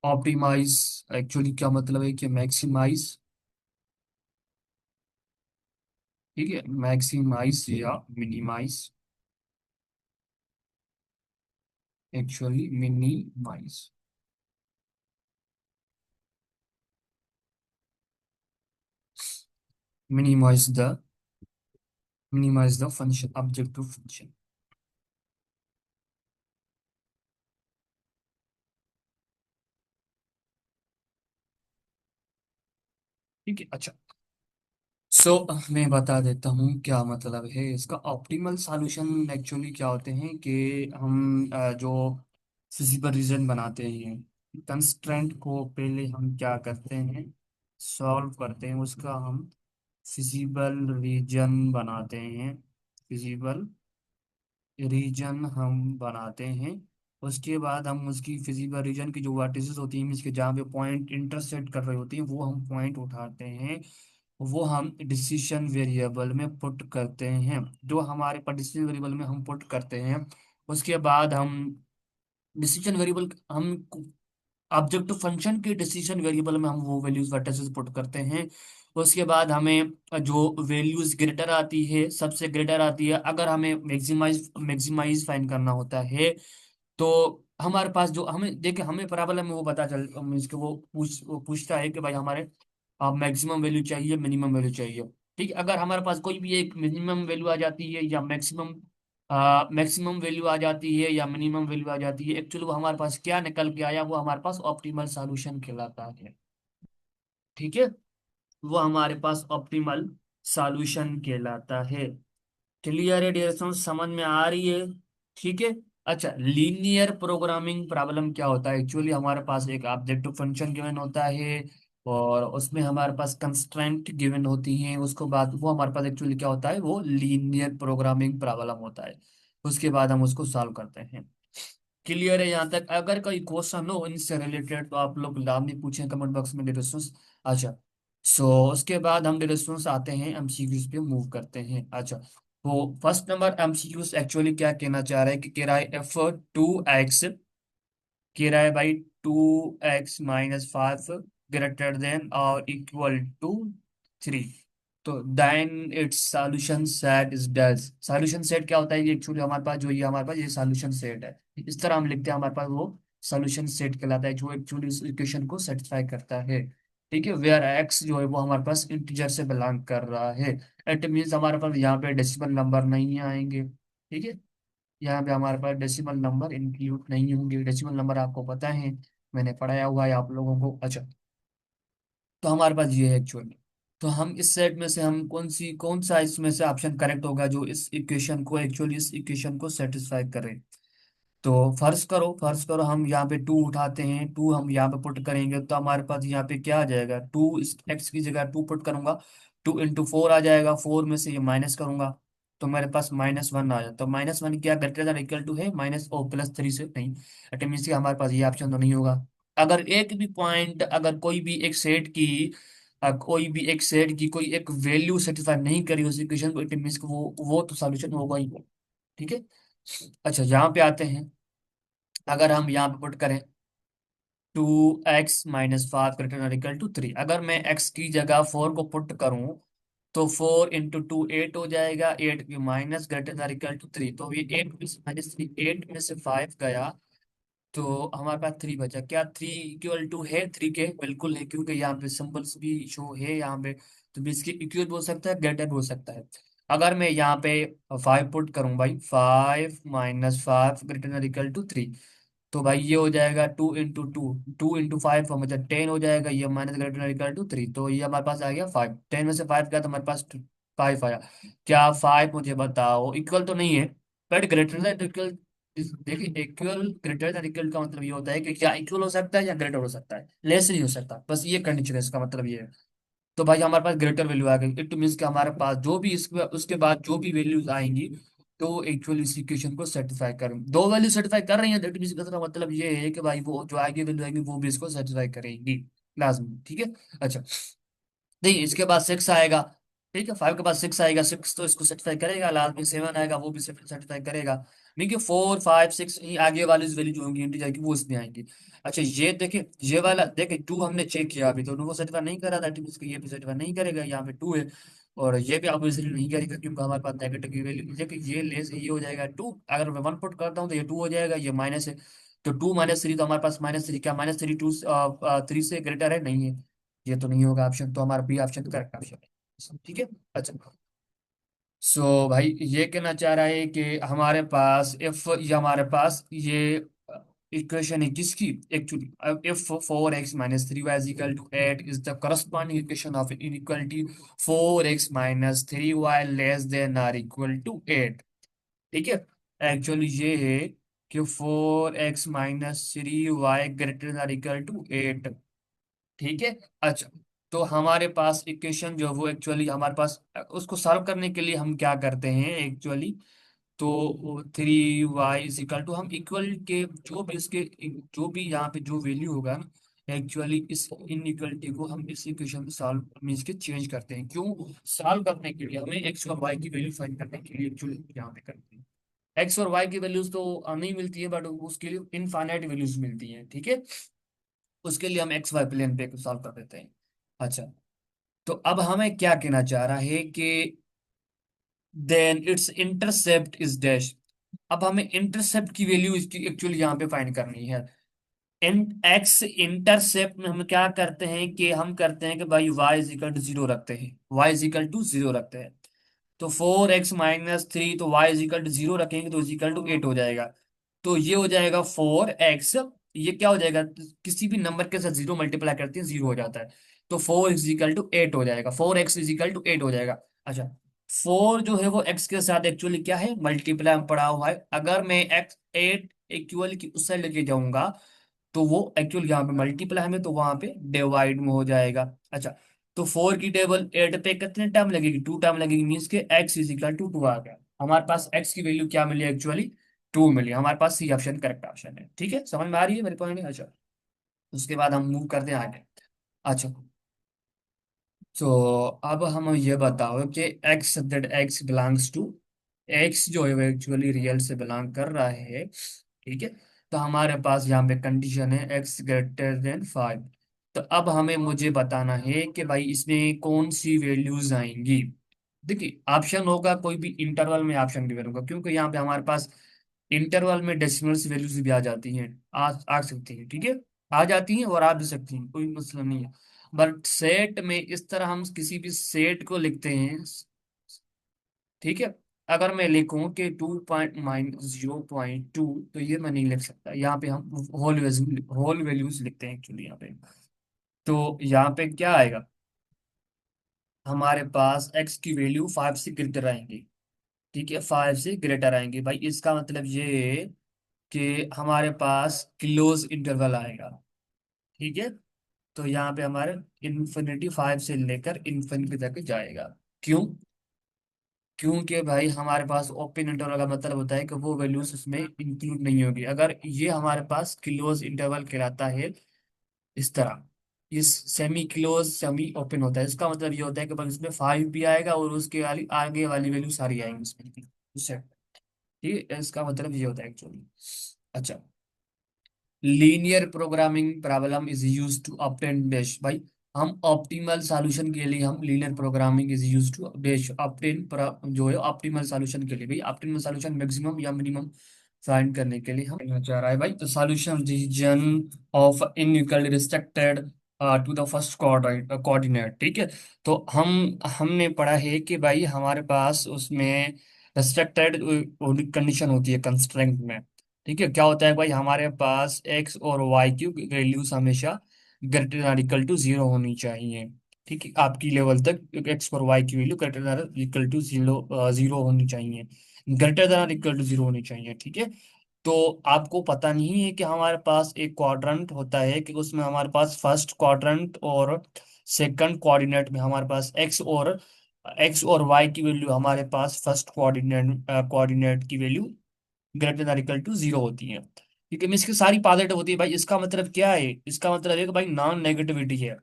Optimize actually क्या मतलब है कि मैक्सिमाइज। ठीक है, मैक्सिमाइज या minimize, actually minimize. Minimize the minimize the function objective function. ठीक है, अच्छा। सो मैं बता देता हूँ क्या मतलब है इसका। ऑप्टिमल सॉल्यूशन एक्चुअली क्या होते हैं कि हम जो फिजिबल रीजन बनाते हैं, कंस्ट्रेंट को पहले हम क्या करते हैं, सॉल्व करते हैं, उसका हम फिजिबल रीजन बनाते हैं। फिजिबल रीजन हम बनाते हैं। उसके बाद हम उसकी फिजिबल रीजन की जो वर्टिसेस होती हैं, इसके जहाँ पे पॉइंट इंटरसेक्ट कर रहे होती हैं, वो हम पॉइंट उठाते हैं, वो हम डिसीजन वेरिएबल में पुट करते हैं। जो हमारे पर डिसीजन वेरिएबल में हम पुट करते हैं, उसके बाद हम डिसीजन वेरिएबल हम ऑब्जेक्टिव फंक्शन के डिसीजन वेरिएबल में हम वो वैल्यूज वर्टिसेस पुट करते हैं। उसके बाद हमें जो वैल्यूज ग्रेटर आती है, सबसे ग्रेटर आती है, अगर हमें मैक्सिमाइज फाइंड करना होता है, तो हमारे पास जो हमें देखिए, हमें प्रॉब्लम में वो पता चल इसके वो पूछता है कि भाई हमारे मैक्सिमम वैल्यू चाहिए, मिनिमम वैल्यू चाहिए। ठीक है, अगर हमारे पास कोई भी एक मिनिमम वैल्यू आ जाती है या मैक्सिमम वैल्यू आ जाती है या मिनिमम वैल्यू आ जाती है, एक्चुअली वो हमारे पास क्या निकल के आया, वो हमारे पास ऑप्टिमल सॉल्यूशन कहलाता है। ठीक है, वो हमारे पास ऑप्टिमल सॉल्यूशन कहलाता है। क्लियर है डियरेक्शन, समझ में आ रही है? ठीक है। अच्छा, लीनियर प्रोग्रामिंग प्रॉब्लम क्या होता है, एक्चुअली हमारे पास एक ऑब्जेक्टिव फंक्शन गिवन होता है, और उसमें हमारे पास कंस्ट्रेंट गिवन होती हैं। उसको बाद वो हमारे पास एक्चुअली क्या होता है, वो लीनियर प्रोग्रामिंग प्रॉब्लम होता है। उसके बाद हम उसको सॉल्व करते हैं। क्लियर है यहाँ तक? अगर कोई क्वेश्चन हो इनसे रिलेटेड तो आप लोग लाभ नहीं पूछें कमेंट बॉक्स में डिस्कशन। अच्छा, सो उसके बाद हम डिस्कशन आते हैं, एमसीक्यूज पे मूव करते हैं। अच्छा, तो फर्स्ट नंबर एमसीक्यू एक्चुअली क्या कहना चाह रहा है कि कह रहा है एफ 2x, कह रहा है भाई 2x-5 ग्रेटर देन और इक्वल टू 3। तो then its solution set is dash. Solution set क्या होता है? ये एक्चुअली हमारे पास जो ये हमारे पास ये सॉल्यूशन सेट है, इस तरह हम लिखते हैं, हमारे पास वो सॉल्यूशन सेट कहलाता है जो एक्चुअली इस इक्वेशन को सेटिस्फाई करता है। ठीक है, वेयर एक्स जो है वो हमारे पास इंटीजर से बिलोंग कर रहा है। इट मीन्स हमारे पास यहाँ पे डेसिमल नंबर नहीं आएंगे। ठीक है, यहाँ पे हमारे पास डेसिमल नंबर इंक्लूड नहीं होंगे। डेसिमल नंबर आपको पता है, मैंने पढ़ाया हुआ है आप लोगों को। अच्छा, तो हमारे पास ये है एक्चुअली। तो हम इस सेट में से हम कौन सा इसमें से ऑप्शन करेक्ट होगा जो इस इक्वेशन को एक्चुअली इस इक्वेशन को सेटिस्फाई करे। तो फर्ज करो हम यहाँ पे 2 उठाते हैं, 2 हम यहाँ पे पुट करेंगे तो हमारे पास यहाँ पे क्या आ जाएगा? 2 इस एक्स की जगह 2 पुट करूंगा, 2 × 4 आ जाएगा, 4 में से ये माइनस करूंगा तो मेरे पास -1 आ जाता है। तो -1 क्या ग्रेटर देन इक्वल टू है -+3 से? नहीं। इट मीन्स कि हमारे पास ये ऑप्शन तो नहीं होगा। अगर एक भी पॉइंट, अगर कोई भी एक सेट की कोई एक वैल्यू सेटिस्फाई नहीं करी उस इक्वेशन को, इट मीन्स कि वो तो सॉल्यूशन होगा ही। ठीक है। अच्छा, यहाँ पे आते हैं। अगर हम यहाँ पे पुट करें 2x-5 > 3, अगर मैं x की जगह 4 को पुट करूं तो 4 × 2 8 हो जाएगा, 8 की माइनस > 3। तो ये 8 में से -3, 8 में से 5 गया तो हमारे पास 3 बचा। क्या 3 इक्वल टू है 3 के? बिल्कुल है, क्योंकि यहाँ पे सिंबल्स भी शो है यहाँ पे। तो भी इसके इक्वल हो सकता है, ग्रेटर हो सकता है। अगर मैं यहाँ पे 5 पुट करूं भाई, 5 - 5 > 3, तो भाई ये हो जाएगा 2 × 2, 2 × 5 मतलब 10 हो जाएगा, ये माइनस > 3। तो ये हमारे पास आ गया 5। 10 में से 5 गया तो हमारे पास 5 आया। क्या 5, मुझे बताओ, इक्वल तो नहीं है बट ग्रेटर देन इक्वल। देखिए, इक्वल ग्रेटर देन इक्वल का मतलब ये होता है कि क्या इक्वल हो सकता है या ग्रेटर हो सकता है, लेस नहीं हो सकता, बस ये कंडीशन है, इसका मतलब ये है। तो भाई हमारे पास ग्रेटर वैल्यू आ गई। इट मीन्स कि हमारे पास जो भी इसके उसके बाद जो भी वैल्यूज आएंगी तो एक्चुअली इस इक्वेशन को सेटिस्फाई करें। दो वैल्यू सेटिस्फाई कर रही है, दैट मीन्स इसका मतलब ये है कि भाई वो जो आगे वैल्यू आएगी वो भी इसको सेटिस्फाई करेंगी लाजमी। ठीक है। अच्छा, नहीं, इसके बाद 6 आएगा। ठीक है, 5 के बाद 6 आएगा, 6 तो इसको सेटिस्फाई करेगा। लास्ट में 7 आएगा, वो भी सेटिस्फाई करेगा। नहीं कि 4 5 6 ही आगे वाली वैल्यू जो होंगी इंटीजर की वो इसमें आएंगी। अच्छा, ये देखे, ये वाला देखे 2 हमने चेक किया अभी तो वो सेटिस्फाई नहीं कर रहा था, इसको ये भी सेटिस्फाई नहीं करेगा, यहाँ पे 2 है। और ये भी ऑब्वियसली नहीं करेगा क्योंकि हमारे पास नेगेटिव की वैल्यू देखिए, ये लेस ये हो जाएगा 2। अगर मैं 1 पुट करता हूँ तो ये 2 हो जाएगा, ये माइनस है। तो 2 - 3 तो हमारे पास -3, क्या -3 3 से ग्रेटर है? नहीं है, ये तो नहीं होगा ऑप्शन, तो हमारा बी ऑप्शन करेक्ट ऑप्शन है। ठीक है। अच्छा, सो भाई ये कहना चाह रहा है कि हमारे पास इफ ये हमारे पास ये इक्वेशन है किसकी? Actually if 4x - 3y = 8 is the corresponding equation of inequality 4x - 3y less than or equal to 8। ठीक है, एक्चुअली ये है कि 4x - 3y greater than or equal to 8। ठीक है। अच्छा, तो हमारे पास इक्वेशन जो है वो एक्चुअली हमारे पास उसको सॉल्व करने के लिए हम क्या करते हैं एक्चुअली? तो 3y = हम इक्वल के जो भी इसके जो भी यहाँ पे जो वैल्यू होगा ना, एक्चुअली इस इनइक्वलिटी को हम इस इक्वेशन में सॉल्व मीन्स के चेंज करते हैं। क्यों सॉल्व करने के लिए? हमें एक्स और वाई की वैल्यू फाइंड करने के लिए एक्चुअली यहाँ पे करते हैं। एक्स और वाई की वैल्यूज तो नहीं मिलती है बट उसके लिए इनफाइनाइट वैल्यूज मिलती हैं। ठीक है, उसके लिए हम एक्स वाई प्लेन पे सॉल्व कर देते हैं। अच्छा, तो अब हमें क्या कहना चाह रहा है कि then its intercept is dash. अब हमें इंटरसेप्ट की वैल्यू इसकी एक्चुअली यहाँ पे फाइंड करनी है। इन एक्स इंटरसेप्ट में हम क्या करते हैं कि हम करते हैं कि भाई y = 0 रखते हैं, y = 0 रखते हैं। तो 4x - 3, तो y = 0 रखेंगे तो = 8 हो जाएगा। तो ये हो जाएगा 4x, ये क्या हो जाएगा? किसी भी नंबर के साथ 0 मल्टीप्लाई करते हैं 0 हो जाता है। तो 4 = 8 हो जाएगा, 4x = 8 हो जाएगा। अच्छा, 4 जो है वो x के साथ एक्चुअली क्या है? मल्टीप्लाई में पड़ा हुआ है। अगर मैं x 8 इक्वल की उस साइड लेके जाऊंगा तो वो एक्चुअल यहाँ पे मल्टीप्लाई में तो वहां पे डिवाइड में हो जाएगा। अच्छा, तो 4 की टेबल 8 पे कितने टाइम लगेगी? 2 टाइम लगेगी, मीन्स के x = 2 आ गया। हमारे पास x की वैल्यू क्या मिली एक्चुअली? 2 मिली। हमारे पास सी ऑप्शन करेक्ट ऑप्शन है। ठीक है, समझ में आ रही है मेरे पॉइंट? अच्छा, उसके बाद हम मूव करते हैं आगे। अच्छा, तो अब हम ये बताओ कि x that x belongs to x जो है वो एक्चुअली रियल से बिलोंग कर रहा है। ठीक है। तो हमारे पास यहाँ पे कंडीशन है एक्स ग्रेटर देन 5। तो अब हमें मुझे बताना है कि भाई इसमें कौन सी वैल्यूज आएंगी। देखिए ऑप्शन होगा कोई भी इंटरवल में ऑप्शन गिवन होगा, क्योंकि यहाँ पे हमारे पास इंटरवल में डेसिमल्स वैल्यूज भी आ जाती हैं, आ सकती हैं। ठीक है, आ जाती हैं और आ भी सकती हैं, कोई मसला नहीं है। बट सेट में इस तरह हम किसी भी सेट को लिखते हैं। ठीक है। अगर मैं लिखूं कि 2.-0.2, तो ये मैं नहीं लिख सकता। यहाँ पे हम होल वैल्यूज लिखते हैं एक्चुअली यहाँ पे। तो यहाँ पे क्या आएगा, हमारे पास एक्स की वैल्यू 5 से ग्रेटर आएंगी। ठीक है, 5 से ग्रेटर आएंगे भाई, इसका मतलब ये है कि हमारे पास क्लोज इंटरवल आएगा। ठीक है। तो यहाँ पे हमारे इन्फिनिटी 5 से लेकर इन्फिनिटी तक जाएगा। क्यों? क्योंकि भाई हमारे पास ओपन इंटरवल का मतलब होता है कि वो वैल्यूज उसमें इंक्लूड नहीं होगी। अगर ये हमारे पास क्लोज इंटरवल कहलाता है इस तरह, इस सेमी क्लोज सेमी ओपन होता है, इसका मतलब ये होता है कि भाई उसमें 5 भी आएगा और उसके वाली आगे वाली वैल्यू सारी आएंगी उसमें। उससे ठीक है, इसका मतलब ये होता है एक्चुअली। अच्छा, linear programming problem is use to obtain best. भाई हम ऑप्टिमल सॉल्यूशन के लिए हम linear programming is use to best obtain जो है ऑप्टिमल सॉल्यूशन के लिए, भाई ऑप्टिमल सॉल्यूशन मैक्सिमम या मिनिमम फाइंड करने के लिए हम कहना चाह रहा है भाई। तो solution region of inequal restricted to the first coordinate. ठीक है। तो हमने पढ़ा है कि भाई हमारे पास उसमें रिस्ट्रिक्टेड कंडीशन होती है कंस्ट्रेंट में। ठीक है, क्या होता है भाई, हमारे पास एक्स और वाई की वैल्यूज हमेशा ग्रेटर देन इक्वल टू 0 होनी चाहिए। ठीक है, आपकी लेवल तक एक्स और वाई की value greater than equal to 0 होनी चाहिए, ग्रेटर देन इक्वल टू 0 होनी चाहिए। ठीक है। तो आपको पता नहीं है कि हमारे पास एक क्वाड्रंट होता है कि उसमें हमारे पास फर्स्ट क्वाड्रंट और सेकंड कोऑर्डिनेट में हमारे पास एक्स और वाई की वैल्यू हमारे पास फर्स्ट कोऑर्डिनेट की value greater than equal to 0 होती है। क्योंकि इसकी सारी पॉजिटिव होती है भाई, इसका मतलब क्या है, इसका मतलब है कि भाई नॉन नेगेटिविटी है।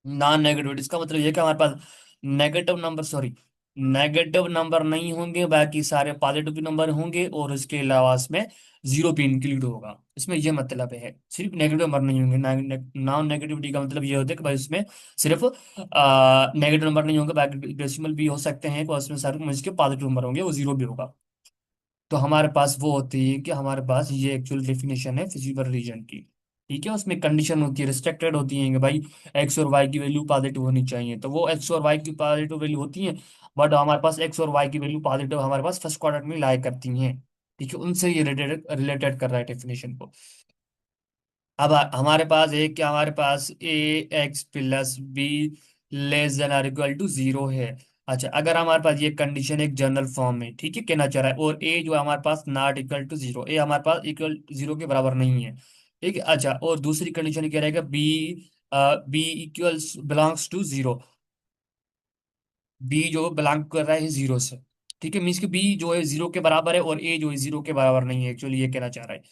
नॉन नेगेटिविटी इसका मतलब ये है कि हमारे पास नेगेटिव नंबर नहीं होंगे, बाकी सारे पॉजिटिव नंबर होंगे और इसके अलावा इसमें 0 भी इंक्लूड होगा। इसमें ये मतलब है, सिर्फ नेगेटिव नंबर नहीं होंगे। नॉन नेगेटिविटी का मतलब ये होता है कि भाई इसमें सिर्फ नेगेटिव नंबर नहीं होंगे, बाकी डेसिमल भी हो सकते हैं, और इसमें सारे इसके पॉजिटिव नंबर होंगे, वो 0 भी होगा। तो हमारे पास वो होती है कि हमारे पास ये एक्चुअल डेफिनेशन है फिजिबल रीजन की। ठीक है, उसमें कंडीशन होती है, रिस्ट्रिक्टेड होती है कि भाई एक्स और वाई की वैल्यू पॉजिटिव होनी चाहिए, तो वो एक्स और वाई की पॉजिटिव वैल्यू होती है। बट हमारे पास एक्स और वाई की वैल्यू पॉजिटिव हमारे पास फर्स्ट क्वाड्रेंट में लाई करती हैं। ठीक है, उनसे ये रिलेटेड रिलेटेड कर रहा है डेफिनेशन को। अब हमारे पास एक कि हमारे पास a x plus b less than or equal to 0 है। अच्छा, अगर हमारे पास ये कंडीशन एक जनरल फॉर्म में, ठीक है, कहना चाह रहा है, और ए जो है हमारे पास नॉट इक्वल टू 0, ए हमारे पास इक्वल 0 के बराबर नहीं है। ठीक है। अच्छा, और दूसरी कंडीशन कह रहेगा B B equals belongs to 0, B जो बिलोंग कर रहा है 0 से। ठीक है, मीन्स कि बी जो है 0 के बराबर है और ए जो है 0 के बराबर नहीं है, एक्चुअली ये कहना चाह रहा है।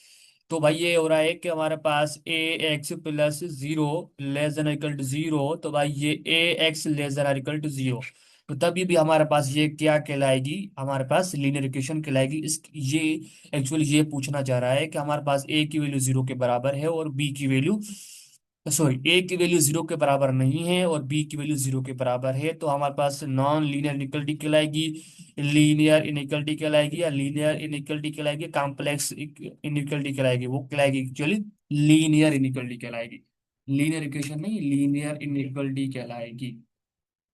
तो भाई ये हो रहा है कि हमारे पास a x plus 0 less than equal to 0, तो भाई ये a x less than equal to 0। तो तभी भी हमारे पास ये क्या कहलाएगी, हमारे पास लीनियर इक्वेशन कहलाएगी। इस ये एक्चुअली ये पूछना चाह रहा है कि हमारे पास ए की वैल्यू 0 के बराबर है और बी की वैल्यू, सॉरी, ए की वैल्यू 0 के बराबर नहीं है और बी की वैल्यू 0 के बराबर है, तो हमारे पास नॉन लीनियर इनइक्वलिटी कहलाएगी, लीनियर इनइक्वलिटी कहलाएगी, या लीनियर इनइक्वलिटी कहलाएगी, कॉम्प्लेक्स इनइक्वलिटी कहलाएगी, वो कहलाएगी एक्चुअली लीनियर इनइक्वलिटी कहलाएगी। लीनियर इक्वेशन नहीं, लीनियर इनइक्वलिटी कहलाएगी।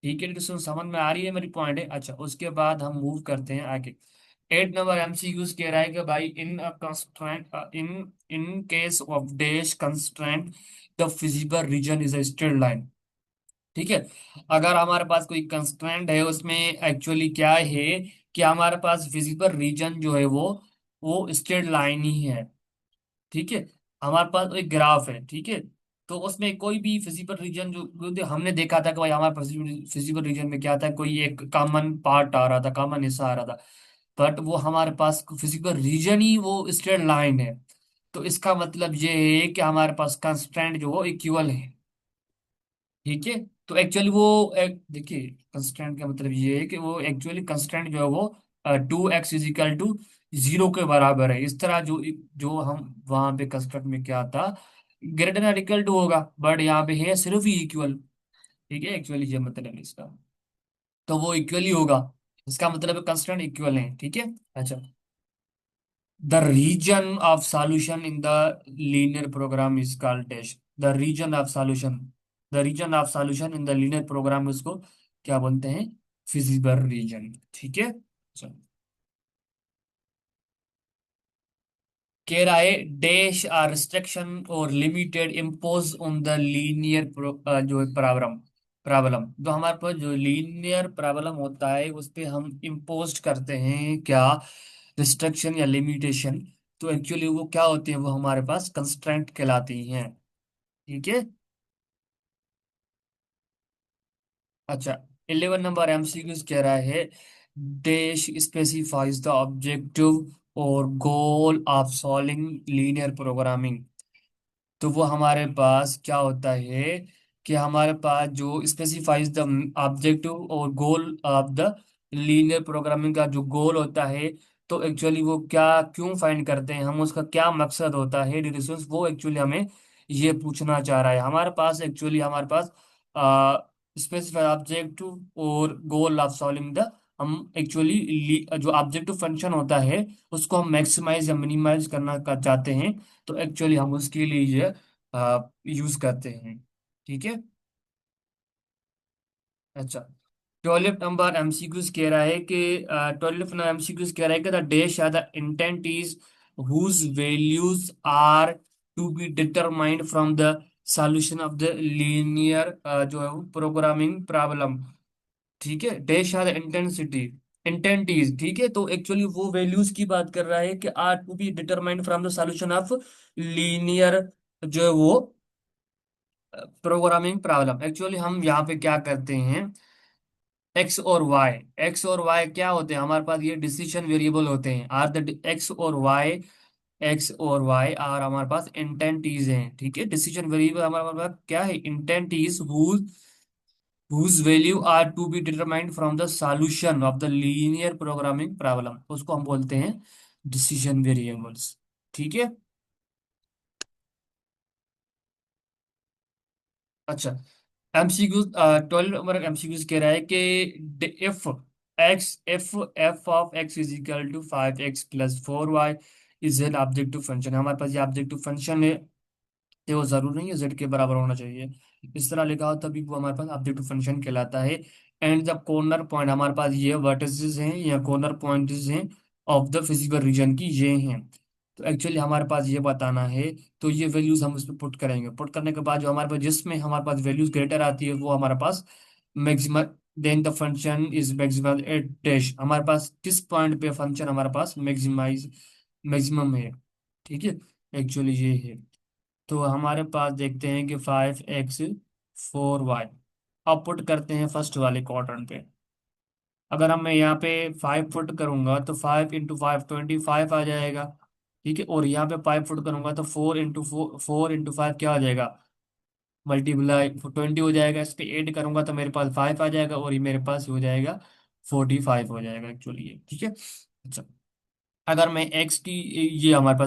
ठीक है, तो समझ में आ रही है मेरी पॉइंट है। अच्छा, उसके बाद हम मूव करते हैं आगे। 8 नंबर एमसीक्यूज कह रहा है कि भाई in constraint in case of dash constraint the feasible region is a straight line. ठीक है, अगर हमारे पास कोई कंस्ट्रेंट है उसमें एक्चुअली क्या है कि हमारे पास फिजिबल रीजन जो है वो स्ट्रेट लाइन ही है। ठीक है, हमारे पास एक ग्राफ है। ठीक है, तो उसमें कोई भी फिजिकल रीजन जो हमने देखा था कि भाई हमारे फिजिकल रीजन में क्या था, कोई एक कॉमन पार्ट आ रहा था, कॉमन हिस्सा आ रहा था, बट वो हमारे पास फिजिकल रीजन ही वो स्ट्रेट लाइन है। तो इसका मतलब ये है कि हमारे पास कंस्ट्रेंट जो वो इक्वल है। ठीक है, तो एक्चुअली वो देखिए, कंस्ट्रेंट का मतलब ये है कि वो एक्चुअली कंस्ट्रेंट जो है वो two x is equal to zero के बराबर है। इस तरह जो जो हम वहां पे कंस्ट्रक्ट में क्या था, ग्रेटर देन इक्वल टू होगा, बट यहाँ पे है सिर्फ ही इक्वल। ठीक है, एक्चुअली ये मतलब है इसका, तो वो इक्वल ही होगा। इसका मतलब है कंस्ट्रेंट इक्वल है। ठीक है। अच्छा, the region of solution in the linear program is called dash. The region of solution, the region of solution in the linear program, उसको क्या बोलते हैं? Feasible region. ठीक है। चलो, कह रहा है डैश आर रिस्ट्रिक्शन और limited impose on the linear जो प्रॉब्लम, प्रॉब्लम जो हमारे पास जो लीनियर प्रॉब्लम होता है उस पे हम इम्पोज करते हैं क्या, रिस्ट्रिक्शन या लिमिटेशन। तो एक्चुअली वो क्या होती है, वो हमारे पास कंस्ट्रेंट कहलाती हैं। ठीक है। अच्छा, 11 नंबर एमसीक्यूज कह रहा है डैश स्पेसिफाइज द ऑब्जेक्टिव और goal of solving linear programming. तो वो हमारे पास क्या होता है कि हमारे पास जो स्पेसिफाइज द ऑब्जेक्टिव और goal of the linear programming का जो गोल होता है, तो एक्चुअली वो क्या क्यों फाइंड करते हैं हम, उसका क्या मकसद होता है डिरेक्शंस, वो एक्चुअली हमें ये पूछना चाह रहा है। हमारे पास एक्चुअली हमारे पास स्पेसिफाइड ऑब्जेक्टिव और गोल ऑफ सॉल्विंग द, हम एक्चुअली जो ऑब्जेक्टिव फंक्शन होता है उसको हम मैक्सिमाइज या मिनिमाइज करना चाहते हैं। तो एक्चुअली हम उसके लिए ये यूज करते हैं। ठीक है। अच्छा, 12 नंबर एमसीक्यूज कह रहा है कि 12 नंबर एमसीक्यूज कह रहा है कि the dash are the intent is whose values are to be determined from the solution of the linear जो है प्रोग्रामिंग प्रॉब्लम। ठीक है, dash are the intensity, intent is, ठीक है, तो एक्चुअली वो वैल्यूज की बात कर रहा है कि are to be determined from the solution of linear जो है वो प्रोग्रामिंग प्रॉब्लम। एक्चुअली हम यहाँ पे क्या करते हैं, एक्स और वाई, एक्स और वाई क्या होते हैं हमारे पास, ये डिसीजन वेरिएबल होते हैं, आर द एक्स और वाई, एक्स और वाई आर हमारे पास इंटेंटीज हैं। ठीक है, डिसीजन वेरिएबल हमारे पास क्या है, इंटेंटीज whose value are to be determined from the solution of the linear programming problem, उसको हम बोलते हैं डिसीजन वेरिएबल्स। ठीक है। अच्छा, एमसीक्यू 12 नंबर एमसीक्यूज कह रहा है कि if x, if F of x is equal to 5x + 4y is an objective function. हमारे पास ये ऑब्जेक्टिव फंक्शन है, ये वो जरूर नहीं है जेड के बराबर होना चाहिए, इस तरह लिखा हो तभी वो हमारे पास ऑब्जेक्टिव फंक्शन कहलाता है। एंड जब कॉर्नर पॉइंट हमारे पास ये वर्टिसेस हैं या कॉर्नर पॉइंट्स हैं ऑफ द फिजिकल रीजन की ये हैं, तो एक्चुअली हमारे पास ये बताना है। तो ये वैल्यूज हम उस पर पुट करेंगे, पुट करने के बाद जो हमारे पास जिसमें हमारे पास वैल्यूज ग्रेटर आती है वो हमारे पास maximum, then the function is maximum at dash, हमारे पास किस पॉइंट पे फंक्शन हमारे पास मैक्सिमाइज मैक्सिमम है। ठीक है, एक्चुअली ये है। तो हमारे पास देखते हैं कि 5x 4y, अब पुट करते हैं फर्स्ट वाले क्वाड्रेंट पे। अगर हम मैं यहाँ पे 5 पुट करूंगा तो 5 × 5 25 आ जाएगा। ठीक है, और यहाँ पे 5 पुट करूंगा तो 4 × 5 क्या आ जाएगा, मल्टीप्लाई 20 हो जाएगा। इस पे ऐड करूंगा तो मेरे पास 5 आ जाएगा और ये मेरे पास हो जाएगा 45 हो जाएगा एक्चुअली ये। ठीक है। अच्छा, अगर मैं एक्स की, ये हमारे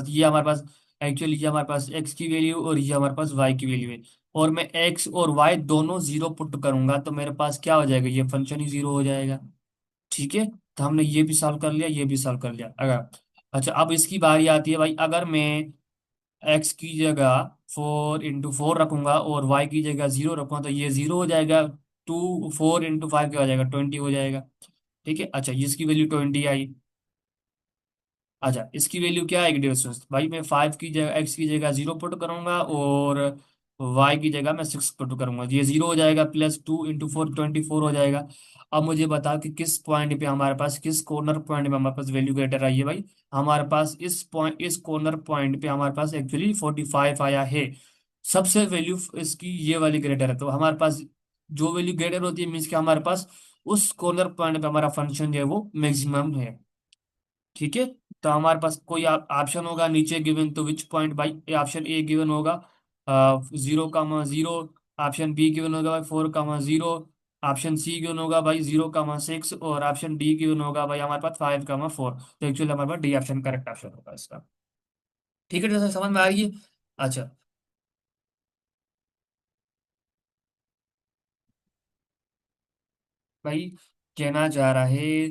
पास एक्चुअली ये हमारे पास एक्स की वैल्यू और ये हमारे पास वाई की वैल्यू है, और मैं एक्स और वाई दोनों जीरो पुट करूंगा तो मेरे पास क्या हो जाएगा, ये फंक्शन ही जीरो हो जाएगा। ठीक है, तो हमने ये भी सॉल्व कर लिया, ये भी सॉल्व कर लिया। अगर, अच्छा, अब इसकी बारी आती है भाई, अगर मैं एक्स की जगह 4 × 4 रखूंगा और वाई की जगह जीरो रखूंगा तो ये जीरो हो जाएगा। 4 × 5 क्या हो जाएगा, 20 हो जाएगा। ठीक है। अच्छा, इसकी वैल्यू 20 आई। अच्छा, इसकी वैल्यू क्या आएगी डिस्टेंस भाई, मैं 5 की जगह, एक्स की जगह जीरो पुट करूंगा और वाई की जगह मैं 6 पुट करूंगा, ये जीरो हो जाएगा, +2 × 4 24 हो जाएगा। अब मुझे बता कि किस पॉइंट पे हमारे पास, किस कॉर्नर पॉइंट पे हमारे पास वैल्यू ग्रेटर आई है भाई। हमारे पास इस पॉइंट, इस कॉर्नर पॉइंट पे हमारे पास एक्चुअली 45 आया है। सबसे वैल्यू इसकी ये वाली ग्रेटर है, तो हमारे पास जो वैल्यू ग्रेटर होती है मीन्स कि हमारे पास उस कॉर्नर पॉइंट पे हमारा फंक्शन जो है वो मैक्सिमम है। ठीक है, तो हमारे पास कोई ऑप्शन होगा नीचे गिवन, तो विच पॉइंट भाई, ऑप्शन ए गिवन होगा 0, 0, ऑप्शन बी गिवन होगा भाई 4, 0, ऑप्शन सी क्यों होगा भाई 0,6, और ऑप्शन डी क्यों होगा भाई हमारे पास 5,4। तो एक्चुअली हमारे पास डी ऑप्शन करेक्ट ऑप्शन होगा इसका। ठीक है, जैसे समझ में आ रही है। अच्छा भाई, कहना चाह रहा है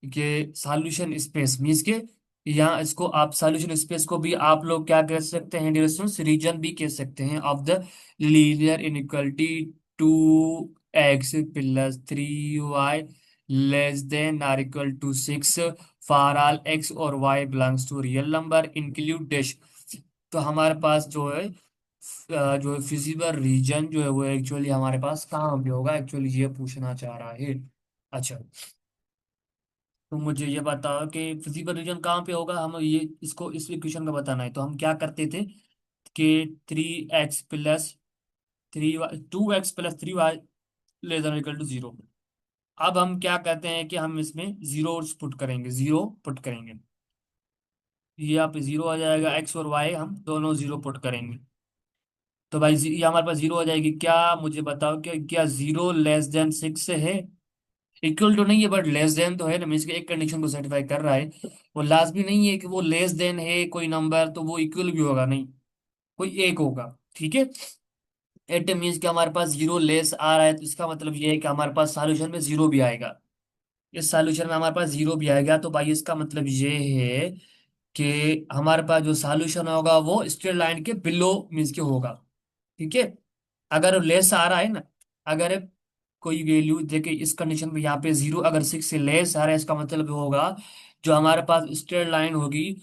कि सॉल्यूशन स्पेस मीन्स के, यहाँ इसको आप सॉल्यूशन स्पेस को भी आप लोग क्या कह सकते हैं डिस्टेंस रीजन भी कह सकते हैं of the linear inequality 2x + 3y less than or equal to 6 for all x और y belongs to real number include dash. तो हमारे पास जो है जो फिजिबल रीजन जो है वो एक्चुअली हमारे पास कहाँ पे होगा, एक्चुअली ये पूछना चाह रहा है। अच्छा, तो मुझे ये बताओ कि फिजिबल रीजन कहाँ पे होगा, हम ये इसको इस इक्वेशन का बताना है तो हम क्या करते थे कि 2x + 3y less than equal to 0। अब हम क्या कहते हैं कि हम इसमें जीरो पुट करेंगे, जीरो पुट करेंगे। ये यहाँ पे जीरो आ जाएगा, एक्स और वाई हम दोनों जीरो पुट करेंगे। तो भाई ये हमारे पास जीरो हो जाएगी। क्या मुझे बताओ कि क्या जीरो लेस देन 6 है? इक्वल तो नहीं है बट लेस देन तो है ना, मीन्स एक कंडीशन को सेटिस्फाई कर रहा है। वो लाजमी नहीं है कि वो लेस देन है कोई नंबर तो वो इक्वल भी होगा, नहीं, कोई एक होगा। ठीक है, एट मीन्स कि हमारे पास जीरो लेस आ रहा है तो इसका मतलब ये है कि हमारे पास सॉल्यूशन में जीरो भी आएगा। इस सॉल्यूशन में हमारे पास जीरो भी आएगा, तो भाई इसका मतलब ये है कि हमारे पास जो सॉल्यूशन होगा वो स्ट्रेट लाइन के बिलो मीन्स के होगा। ठीक है, अगर लेस आ रहा है ना, अगर कोई वैल्यू देखिए इस कंडीशन में यहाँ पे जीरो अगर 6 से लेस आ रहा है इसका मतलब होगा जो हमारे पास स्ट्रेट लाइन होगी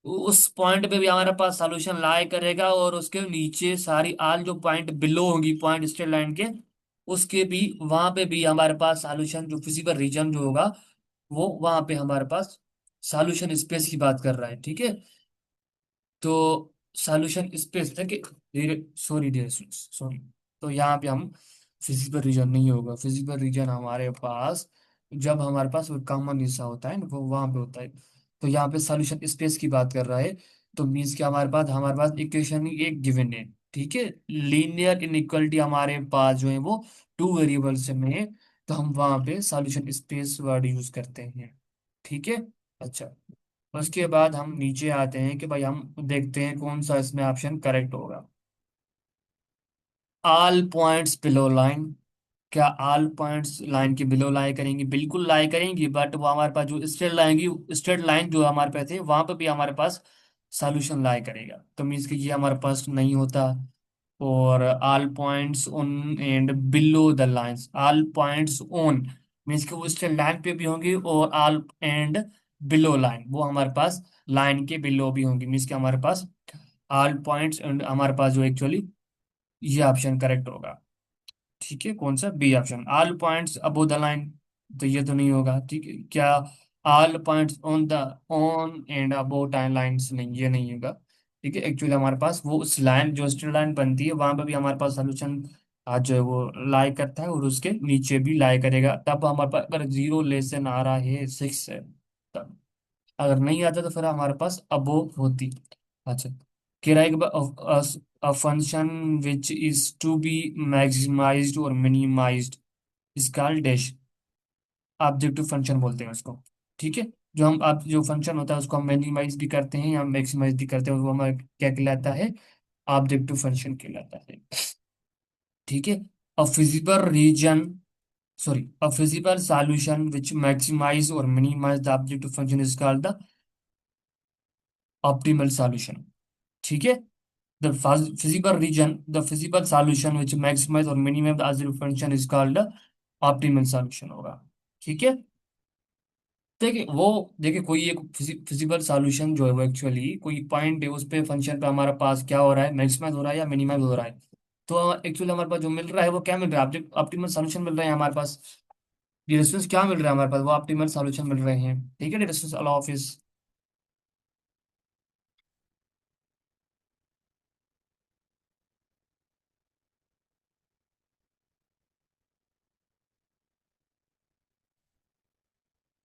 उस पॉइंट पे भी हमारे पास सॉल्यूशन लाई करेगा, और उसके नीचे सारी आल जो पॉइंट बिलो होगी पॉइंट स्ट्रेट लाइन के उसके भी वहां पे भी हमारे पास सॉल्यूशन जो फिजिकल रीजन जो होगा वो वहां पे हमारे पास सॉल्यूशन स्पेस की बात कर रहा है। ठीक है, तो सॉल्यूशन स्पेस देखिए, धीरे सॉरी धीरे सॉरी, तो यहाँ पे हम फिजिकल रीजन नहीं होगा, फिजिकल रीजन हमारे पास जब हमारे पास वो कॉमन हिस्सा होता है ना वो वहां पे होता है। तो यहाँ पे सॉल्यूशन स्पेस की बात कर रहा है, तो मीन्स कि हमारे पास इक्वेशन एक गिवन है। ठीक है, लीनियर इनइक्वालिटी हमारे पास जो है वो टू वेरिएबल्स में है, तो हम वहां पे सॉल्यूशन स्पेस वर्ड यूज करते हैं। ठीक है, अच्छा, उसके बाद हम नीचे आते हैं कि भाई हम देखते हैं कौन सा इसमें ऑप्शन करेक्ट होगा। ऑल पॉइंट्स बिलो लाइन, क्या ऑल पॉइंट्स लाइन के बिलो लाई करेंगी? बिल्कुल लाई करेंगी, बट वो हमारे पास जो स्ट्रेट लाइन की स्ट्रेट लाइन जो हमारे पास है वहां पर भी हमारे पास सॉल्यूशन लाई करेगा, तो मीन्स कि ये हमारे पास नहीं होता। और all points on and below the lines, all points on means कि वो स्ट्रेट लाइन पे भी होंगी, और ऑल एंड बिलो लाइन वो हमारे पास लाइन के बिलो भी होंगी, मीन्स कि हमारे पास ऑल पॉइंट्स एंड हमारे पास जो एक्चुअली ये ऑप्शन करेक्ट होगा। ठीक है, कौन सा? B option, all points above the line, तो ये तो नहीं होगा। ठीक है, क्या all points on the on and above time lines, नहीं ये नहीं होगा। ठीक है, एक्चुअली हमारे पास वो उस लाइन जो स्ट्रेट लाइन बनती है वहां पर भी हमारे पास सोल्यूशन आज जो है वो लाई करता है, और उसके नीचे भी लाई करेगा, तब हमारे पास अगर जीरो लेसन आ रहा है 6 है तब, अगर नहीं आता तो फिर हमारे पास अबोव होती। अच्छा, किराए a function which is to be maximized or minimized is called dash, objective function बोलते हैं उसको। ठीक है, जो हम आप जो फंक्शन होता है उसको हम मिनिमाइज भी करते हैं या मैक्सिमाइज भी करते हैं, वो हमारा क्या कहलाता है? ऑब्जेक्टिव फंक्शन कहलाता है। ठीक है, अ feasible region sorry a feasible solution which maximize or minimize the objective function is called the optimal solution। ठीक है, the physical solution which maximize or minimize the observed function is called the optimal solution होगा। ठीक है, देखिए कोई एक फिजिबल सॉल्यूशन जो है वो एक्चुअली कोई पॉइंट है उस पे फंक्शन पे हमारे पास क्या हो रहा है, मैक्सिमाइज हो रहा है या मिनिमाइज हो रहा है। तो एक्चुअली हमारे पास जो मिल रहा है वो क्या मिल रहा है? ऑब्जेक्ट ऑप्टिमल सॉल्यूशन मिल रहा है हमारे पास। ये रेस्पॉन्स क्या मिल रहा है हमारे पास? वो ऑप्टिमल सॉल्यूशन मिल रहे हैं। ठीक है, रेस्पॉन्स ऑल ऑफ